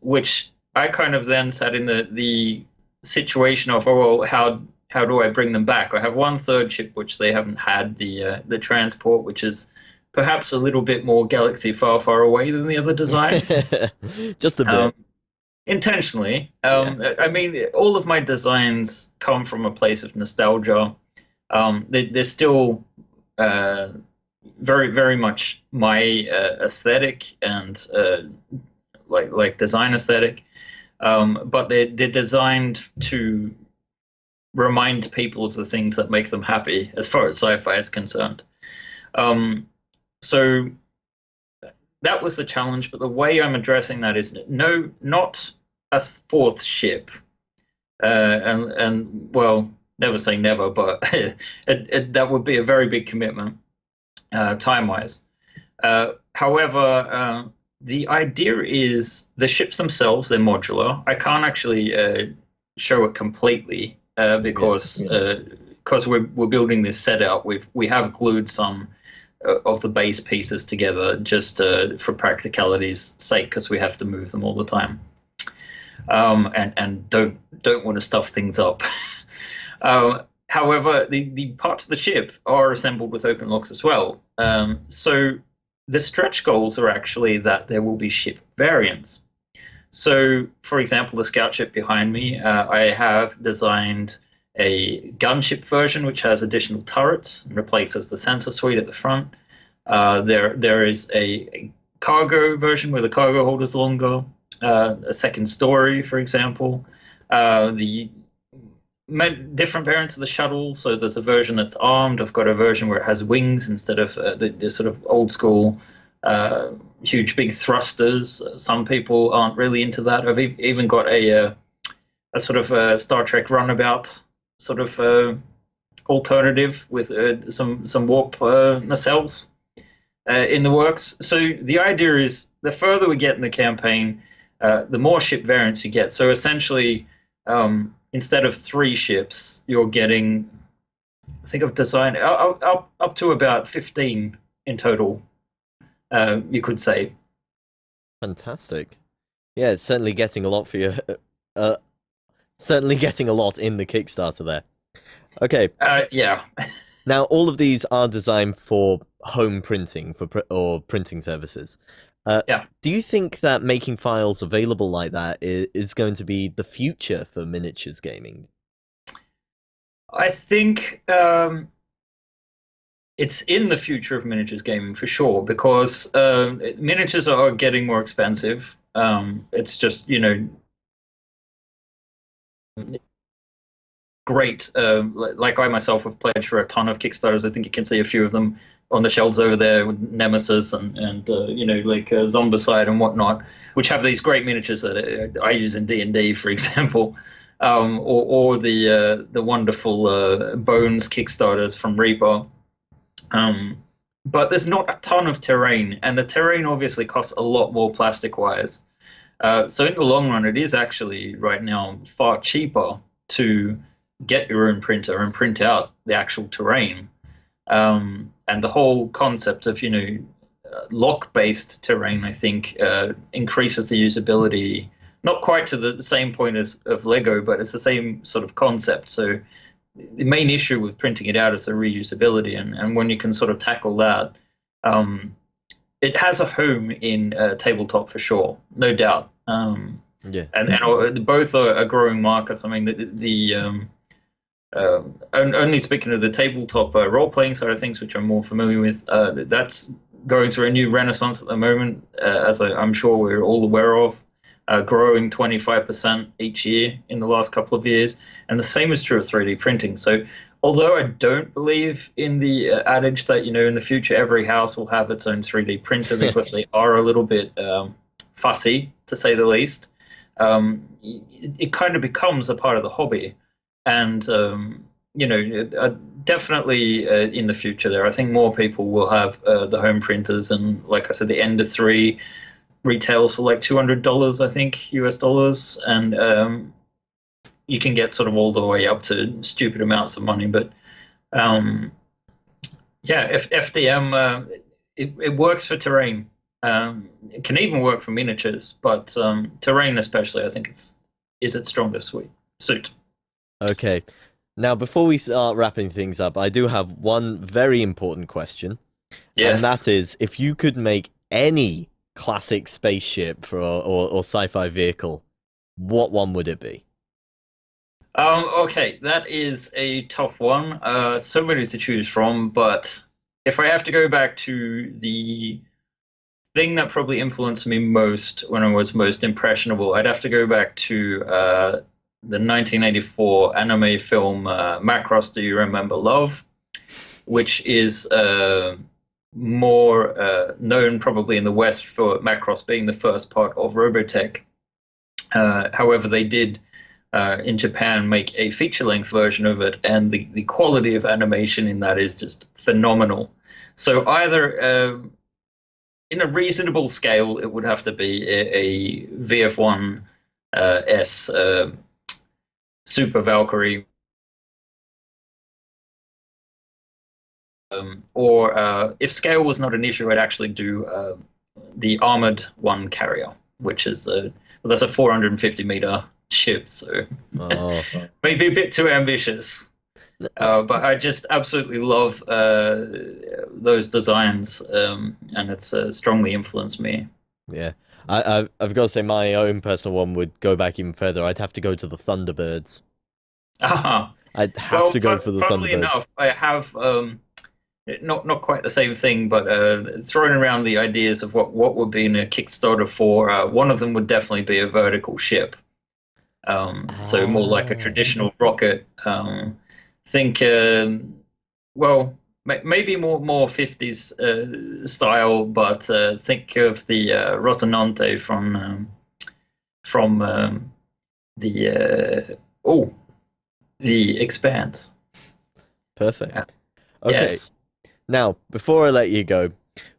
which I kind of then sat in the situation of, oh, well, how do I bring them back? I have 1/3 ship which they haven't had, the transport, which is perhaps a little bit more galaxy far, far away than the other designs. Just a bit. Intentionally. I mean, all of my designs come from a place of nostalgia. They're still very, very much my aesthetic and like design aesthetic, but they're designed to remind people of the things that make them happy as far as sci-fi is concerned. So that was the challenge, but the way I'm addressing that is not a 4th ship, and well, never say never, but that would be a very big commitment time-wise. However, the idea is the ships themselves, they're modular. I can't actually show it completely because we're building this setup. We have glued some of the base pieces together just for practicality's sake, because we have to move them all the time, and don't want to stuff things up. However, the parts of the ship are assembled with open locks as well. So the stretch goals are actually that there will be ship variants. So, for example, the scout ship behind me, I have designed a gunship version which has additional turrets and replaces the sensor suite at the front. There is a cargo version where the cargo hold is longer, a second story, for example. The different variants of the shuttle. So there's a version that's armed. I've got a version where it has wings instead of the sort of old school huge big thrusters. Some people aren't really into that. I've even got a sort of Star Trek runabout sort of alternative with some warp nacelles in the works. So the idea is the further we get in the campaign, the more ship variants you get. So essentially, instead of 3 ships, you're getting, I think I've designed up to about 15 in total, you could say. Fantastic. Yeah, it's certainly getting a lot for you. Certainly getting a lot in the Kickstarter there. Okay. Yeah. Now, all of these are designed for home printing or printing services. Yeah. Do you think that making files available like that is going to be the future for miniatures gaming? I think it's in the future of miniatures gaming for sure, because miniatures are getting more expensive. It's just, great. Like I myself have pledged for a ton of Kickstarters. I think you can see a few of them on the shelves over there with Nemesis and like Zombicide and whatnot, which have these great miniatures that I use in D&D, for example, or the wonderful Bones Kickstarters from Reaper. But there's not a ton of terrain, and the terrain obviously costs a lot more plastic-wise. So in the long run, it is actually right now far cheaper to get your own printer and print out the actual terrain. And the whole concept of, lock-based terrain, I think, increases the usability, not quite to the same point as of Lego, but it's the same sort of concept. So the main issue with printing it out is the reusability. And when you can sort of tackle that, it has a home in tabletop for sure, no doubt. Yeah. And both are growing markets. I mean, only speaking of the tabletop role-playing side of things, which I'm more familiar with, that's going through a new renaissance at the moment, as I'm sure we're all aware of, growing 25% each year in the last couple of years. And the same is true of 3D printing. So although I don't believe in the adage that, in the future every house will have its own 3D printer, because they are a little bit fussy, to say the least, it kind of becomes a part of the hobby. And, definitely in the future there, I think more people will have the home printers. And like I said, the Ender 3 retails for like $200, I think, US dollars. And you can get sort of all the way up to stupid amounts of money. But, if FDM, it works for terrain. It can even work for miniatures, but terrain especially, I think is its strongest suit. Okay. Now, before we start wrapping things up, I do have one very important question. Yes. And that is, if you could make any classic spaceship or sci-fi vehicle, what one would it be? Okay, that is a tough one. So many to choose from, but if I have to go back to the thing that probably influenced me most when I was most impressionable, I'd have to go back to the 1984 anime film Macross, Do You Remember Love? Which is more known probably in the West for Macross being the first part of Robotech. However, they did in Japan make a feature-length version of it, and the quality of animation in that is just phenomenal. So either in a reasonable scale, it would have to be a VF1 S Super Valkyrie, or if scale was not an issue, I'd actually do the Armored One carrier, which is that's a 450 meter ship, so maybe a bit too ambitious. But I just absolutely love those designs, and it's strongly influenced me. Yeah. I've got to say my own personal one would go back even further. I'd have to go to the Thunderbirds. Ah, I'd have to go for the funnily Thunderbirds. enough, I have not quite the same thing, but throwing around the ideas of what would be in a Kickstarter for. One of them would definitely be a vertical ship. So more like a traditional rocket. Think maybe more 50s style, but think of the Rocinante from the Expanse. Perfect. Okay. Yes. Now, before I let you go,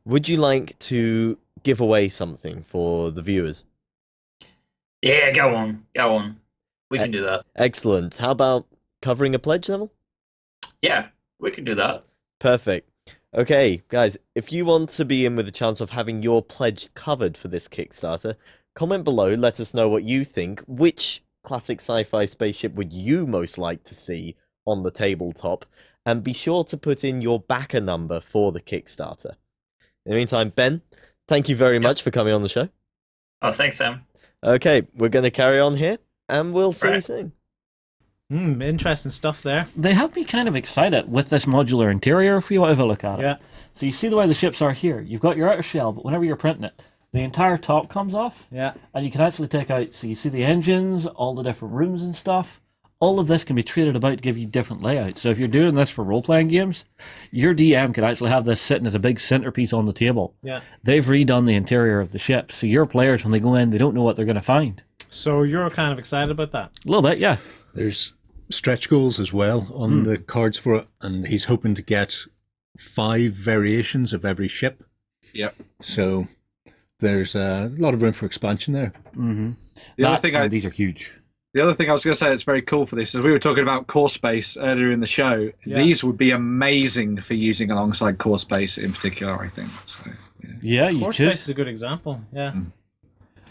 would you like to give away something for the viewers? Yeah, go on. We can do that. Excellent. How about covering a pledge level? Yeah, we can do that. Perfect. Okay, guys, if you want to be in with a chance of having your pledge covered for this Kickstarter, comment below, let us know what you think. Which classic sci-fi spaceship would you most like to see on the tabletop? And be sure to put in your backer number for the Kickstarter. In the meantime, Ben, thank you very much for coming on the show. Oh, thanks, Sam. Okay, we're going to carry on here, and we'll see you soon. Interesting stuff there. They have me kind of excited with this modular interior if you want to have a look at it. Yeah. So you see the way the ships are here. You've got your outer shell, but whenever you're printing it, the entire top comes off. Yeah. And you can actually take out, so you see the engines, all the different rooms and stuff. All of this can be traded about to give you different layouts. So if you're doing this for role-playing games, your DM could actually have this sitting as a big centerpiece on the table. Yeah. They've redone the interior of the ship, so your players, when they go in, they don't know what they're going to find. So you're kind of excited about that? A little bit, yeah. There's stretch goals as well on the cards for it, and he's hoping to get 5 variations of every ship. Yep. So there's a lot of room for expansion there. Mm-hmm. These are huge. The other thing I was going to say that's very cool for this is we were talking about core space earlier in the show. Yeah. These would be amazing for using alongside core space in particular, I think. So, yeah, you Core could. Space is a good example. Yeah.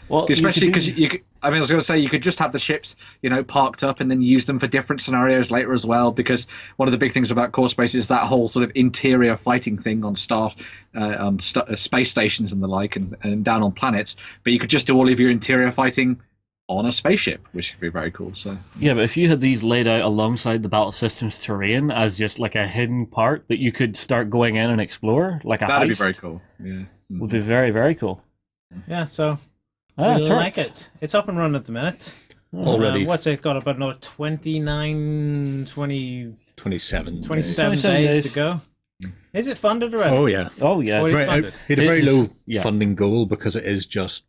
Well, especially because I was going to say you could just have the ships, parked up and then use them for different scenarios later as well. Because one of the big things about core space is that whole sort of interior fighting thing on space stations and the like, and down on planets. But you could just do all of your interior fighting on a spaceship, which would be very cool. So yeah, but if you had these laid out alongside the battle systems terrain as just like a hidden part that you could start going in and explore, like a that'd heist, be very cool. Yeah, would be very, very cool. Yeah, so Ah, I really turrets. like it. It's up and running at the minute. Already What's it got? About another 27 27 days to go. Is it funded already? Oh, yeah. Oh yeah, What is Right, funded? he had a very It is- low yeah. funding goal because it is just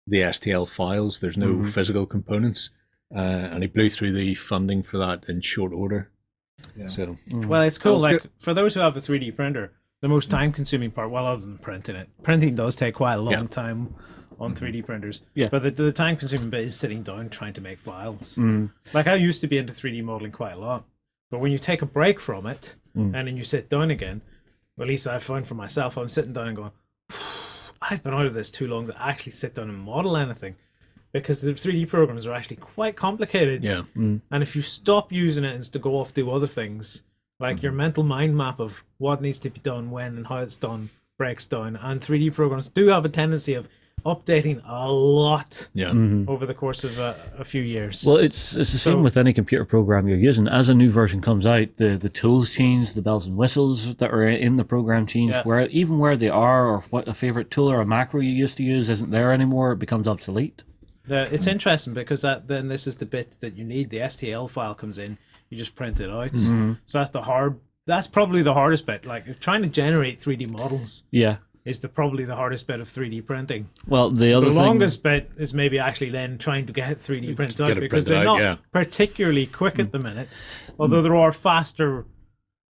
the STL files. There's no physical components. And he blew through the funding for that in short order. Yeah. So Well, it's cool. Sounds Like for those who have a 3D printer, the most time-consuming part, well, other than printing it, printing does take quite a long time on 3D printers. Yeah. But the time-consuming bit is sitting down trying to make files. Like I used to be into 3D modeling quite a lot, but when you take a break from it and then you sit down again, well, at least I found for myself, I'm sitting down and going, I've been out of this too long to actually sit down and model anything. Because the 3D programs are actually quite complicated. yeah. And if you stop using it and to go off do other things, like your mental mind map of what needs to be done, when and how it's done, breaks down. And 3D programs do have a tendency of updating a lot Yeah. over the course of a few years. Well, it's the same with any computer program you're using. As a new version comes out, the tools change, the bells and whistles that are in the program change. Yeah. Where they are, or what a favorite tool or a macro you used to use isn't there anymore, it becomes obsolete. It's interesting because then this is the bit that you need. The STL file comes in, you just print it out. So that's probably the hardest bit. Like if trying to generate 3D models Yeah. is probably the hardest bit of 3D printing. Well, the other The thing, longest bit is maybe actually then trying to get 3D prints Get out it because printed they're out, not yeah. particularly quick at the minute. Although there are faster.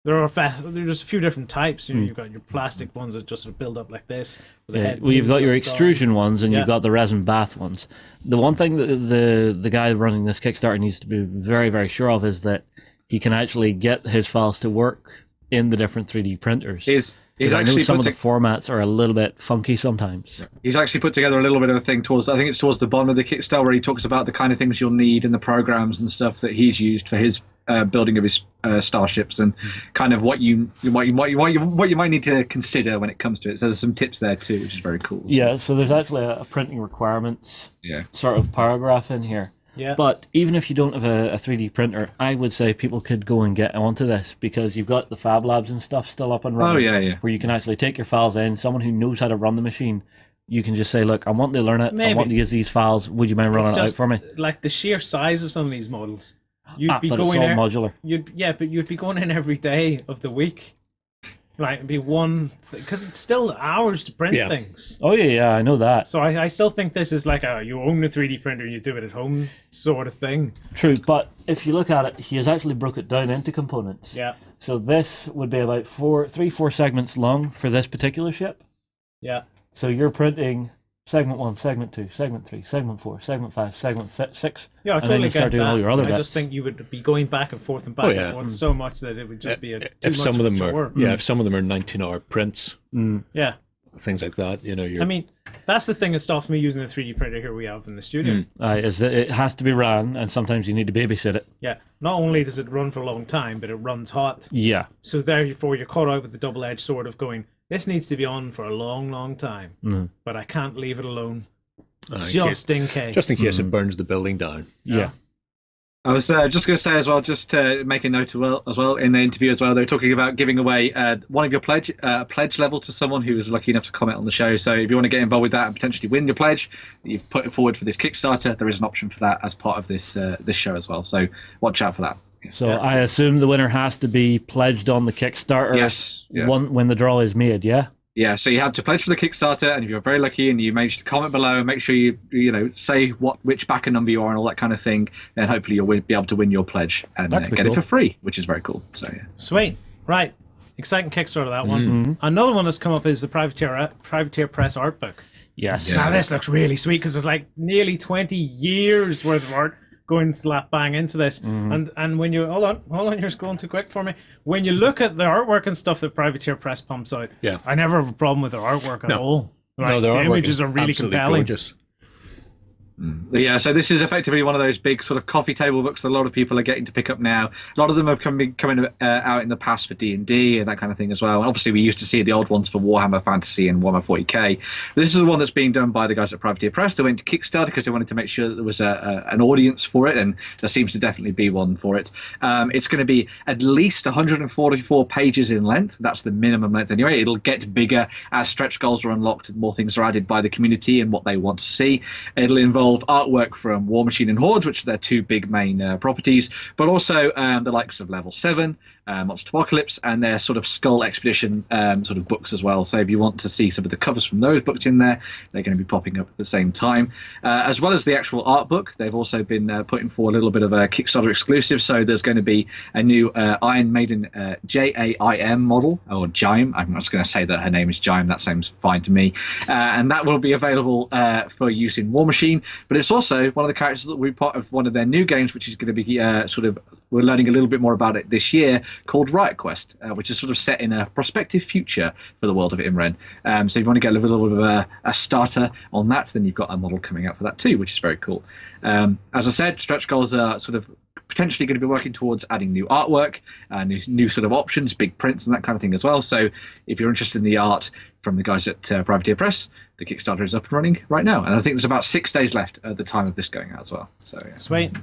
There's a few different types. You've got your plastic ones that just sort of build up like this. With the head well, you've got moves your up, down. extrusion ones and Yeah. you've got the resin bath ones. The one thing that the guy running this Kickstarter needs to be very, very sure of is that he can actually get his files to work in the different 3D printers. Is He's I know actually some of put the formats are a little bit funky sometimes. He's actually put together a little bit of a thing towards, I think it's towards the bottom of the Kickstarter, where he talks about the kind of things you'll need in the programs and stuff that he's used for his building of his starships, and kind of what you might need to consider when it comes to it. So there's some tips there too, which is very cool. Yeah, so there's actually a printing requirements sort of paragraph in here. Yeah. But even if you don't have a 3D printer, I would say people could go and get onto this, because you've got the Fab Labs and stuff still up and running. Oh, yeah. Where you can actually take your files in, someone who knows how to run the machine, you can just say, look, I want to learn it, I want to use these files, would you mind running it out for me? Like the sheer size of some of these models. You'd be but going it's all in, modular. but you'd be going in every day of the week. Like, it'd be one, because it's still hours to print things. Oh, yeah, I know that. So I still think this is like you own a 3D printer and you do it at home sort of thing. True, but if you look at it, he has actually broke it down into components. Yeah. So this would be about 4 segments long for this particular ship. Yeah. So you're printing segment 1, segment 2, segment 3, segment 4, segment 5, segment 6. Yeah, I and then totally you start get doing that. all your other I bits. just think you would be going back and forth and back and forth so much that it would just be if some of them are if some of them are 19-hour prints, yeah, things like that. You know, I mean, that's the thing that stops me using the 3D printer here we have in the studio. Is that it has to be ran, and sometimes you need to babysit it. Yeah, not only does it run for a long time, but it runs hot. Yeah. So therefore, you're caught out with the double-edged sword of going, this needs to be on for a long, long time, but I can't leave it alone. Just in case it burns the building down. Yeah. I was just going to say as well, just to make a note as well in the interview as well, they were talking about giving away one of your pledge level to someone who was lucky enough to comment on the show. So if you want to get involved with that and potentially win your pledge, you've put it forward for this Kickstarter, there is an option for that as part of this this show as well. So watch out for that. So I assume the winner has to be pledged on the Kickstarter. Yes. Yeah. When the draw is made. Yeah. Yeah, so you have to pledge for the Kickstarter, and if you're very lucky and you manage to comment below and make sure you say which backer number you are and all that kind of thing, then hopefully you'll be able to win your pledge and get it for free, which is very cool. So yeah, sweet, right, exciting Kickstarter that one. Another one that's come up is the Privateer Press art book. Yes. Now this looks really sweet because it's like nearly 20 years worth of art going slap bang into this, and when you hold on, you're scrolling too quick for me. When you look at the artwork and stuff that Privateer Press pumps out, I never have a problem with their artwork at all. Like, no, their the artwork images is are really absolutely compelling. gorgeous. Yeah, so this is effectively one of those big sort of coffee table books that a lot of people are getting to pick up now. A lot of them have coming out in the past for D&D and that kind of thing as well. And obviously, we used to see the old ones for Warhammer Fantasy and Warhammer 40k. This is the one that's being done by the guys at Privateer Press. They went to Kickstarter because they wanted to make sure that there was an audience for it, and there seems to definitely be one for it. It's going to be at least 144 pages in length. That's the minimum length anyway. It'll get bigger as stretch goals are unlocked and more things are added by the community and what they want to see. It'll involve artwork from War Machine and Hordes, which are their two big main properties, but also the likes of Level 7, Monster Apocalypse, and their sort of Skull Expedition sort of books as well. So if you want to see some of the covers from those books in there, they're going to be popping up at the same time. As well as the actual art book, they've also been putting forward a little bit of a Kickstarter exclusive. So there's going to be a new Iron Maiden JAIM model, or Jaim. I'm just going to say that her name is Jaim. That sounds fine to me. And that will be available for use in War Machine. But it's also one of the characters that will be part of one of their new games, which is going to be we're learning a little bit more about it this year, called Riot Quest, which is sort of set in a prospective future for the world of Imren. So if you want to get a little bit of a starter on that, then you've got a model coming out for that too, which is very cool. As I said, stretch goals are sort of potentially going to be working towards adding new artwork, new sort of options, big prints and that kind of thing as well. So if you're interested in the art from the guys at Privateer Press, the Kickstarter is up and running right now. And I think there's about 6 days left at the time of this going out as well. So yeah. Sweet.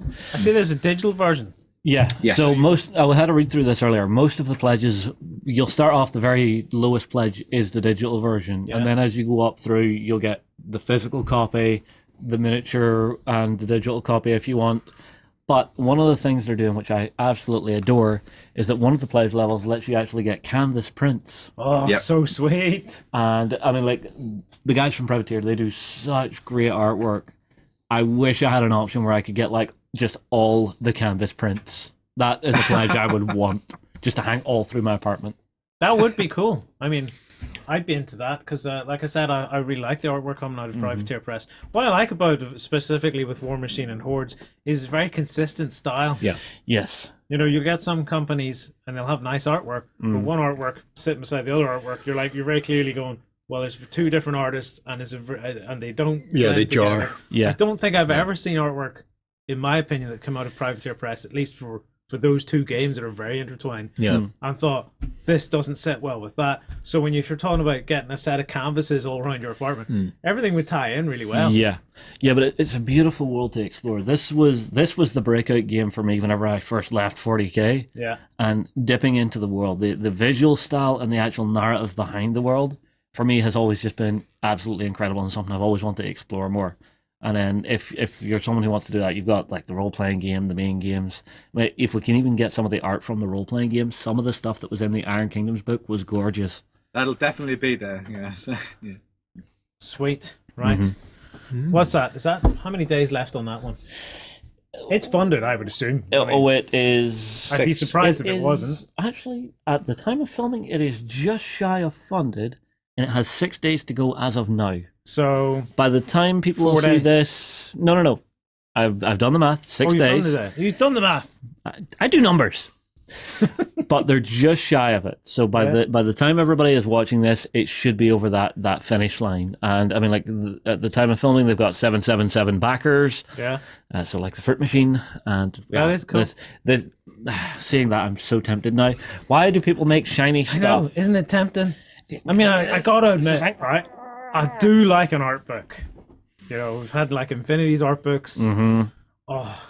I see there's a digital version. Yeah. Yes. So I had to read through this earlier. Most of the pledges, you'll start off, the very lowest pledge is the digital version. And then as you go up through, you'll get the physical copy, the miniature, and the digital copy if you want. But one of the things they're doing, which I absolutely adore, is that one of the pledge levels lets you actually get canvas prints. Oh, so sweet. And I mean, like, the guys from Privateer, they do such great artwork. I wish I had an option where I could get, like, just all the canvas prints. That is a pledge I would want, just to hang all through my apartment. That would be cool. I mean, I'd be into that because, like I said, I really like the artwork coming out of Privateer Press. What I like about it, specifically with War Machine and Hordes, is very consistent style. Yeah. Yes. You know, you get some companies and they'll have nice artwork, but one artwork sitting beside the other artwork, you're very clearly going, well, there's two different artists and and they don't. Yeah, they blend together. jar. Yeah. I don't think I've ever seen artwork, in my opinion, that come out of Privateer Press, at least for those two games that are very intertwined. Yeah. And thought, this doesn't sit well with that. So when you're talking about getting a set of canvases all around your apartment, everything would tie in really well. Yeah, but it's a beautiful world to explore. This was the breakout game for me whenever I first left 40k. Yeah. And dipping into the world, the visual style and the actual narrative behind the world for me has always just been absolutely incredible and something I've always wanted to explore more. And then if you're someone who wants to do that, you've got like the role-playing game, the main games. If we can even get some of the art from the role-playing games, some of the stuff that was in the Iron Kingdoms book was gorgeous. That'll definitely be there. Yeah. Yeah. Sweet. Right. What's that? Is that how many days left on that one? It's funded, I would assume. It is. I'd be surprised if it is- wasn't. Actually, at the time of filming, it is just shy of funded, and it has 6 days to go as of now. So By the time people 4 will see days. this, no. I've done the math. 6 days. You've done the math. I do numbers, but they're just shy of it. So by the time everybody is watching this, it should be over that finish line. And I mean, like at the time of filming, they've got 777 backers. Yeah. So like the fruit machine, and Yeah, that's cool. This, seeing that, I'm so tempted now. Why do people make shiny I stuff? know, isn't it tempting? I mean, I gotta admit, right? I do like an art book. You know, we've had like Infinity's art books. Oh,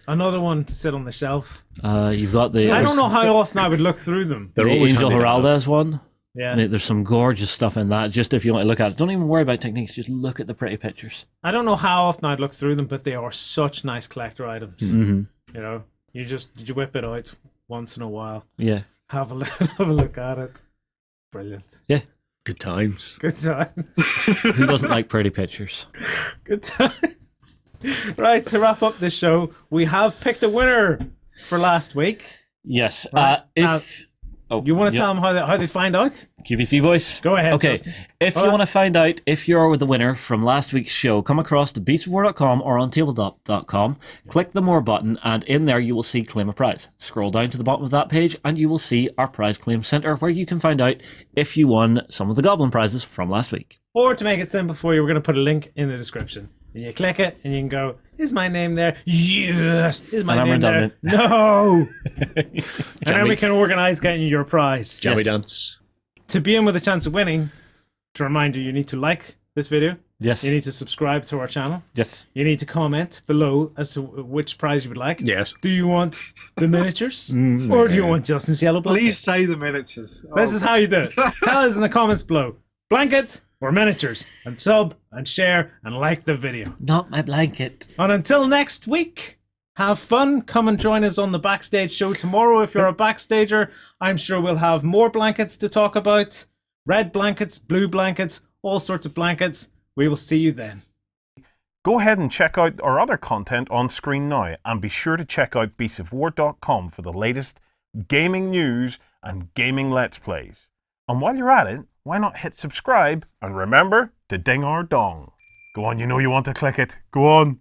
another one to sit on the shelf. You've got the. I don't know how often I would look through them. They're the always Angel handy to have. Heraldez one. Yeah. I mean, there's some gorgeous stuff in that. Just if you want to look at it, don't even worry about techniques. Just look at the pretty pictures. I don't know how often I'd look through them, but they are such nice collector items. Mm-hmm. You know, you whip it out once in a while, Yeah. have a look at it. Brilliant. Yeah. Good times. Good times. Who doesn't like pretty pictures? Good times. Right, to wrap up this show, we have picked a winner for last week. Yes. Right. If You want to tell them how they find out? QVC voice. Go ahead. Okay. Justin. If you want to find out if you're the winner from last week's show, come across to beastsofwar.com or OnTabletop.com. Click the More button, and in there you will see Claim a Prize. Scroll down to the bottom of that page, and you will see our Prize Claim Center, where you can find out if you won some of the Goblin prizes from last week. Or to make it simple for you, we're going to put a link in the description. And you click it, and you can go, is my name there? Yes! Is my And I'm name redundant. there? No! And then we can organise getting you your prize. Jammy Yes. dance. To be in with a chance of winning, to remind you, you need to like this video. Yes. You need to subscribe to our channel. Yes. You need to comment below as to which prize you would like. Yes. Do you want the miniatures? Or do you want Justin's yellow blanket? Please say the miniatures. This is how you do it. Tell us in the comments below. Blanket or miniatures. And sub and share and like the video. Not my blanket. And until next week, have fun. Come and join us on the Backstage show tomorrow. If you're a Backstager, I'm sure we'll have more blankets to talk about. Red blankets, blue blankets, all sorts of blankets. We will see you then. Go ahead and check out our other content on screen now, and be sure to check out beastsofwar.com for the latest gaming news and gaming Let's Plays. And while you're at it, why not hit subscribe and remember to ding our dong. Go on, you know you want to click it. Go on.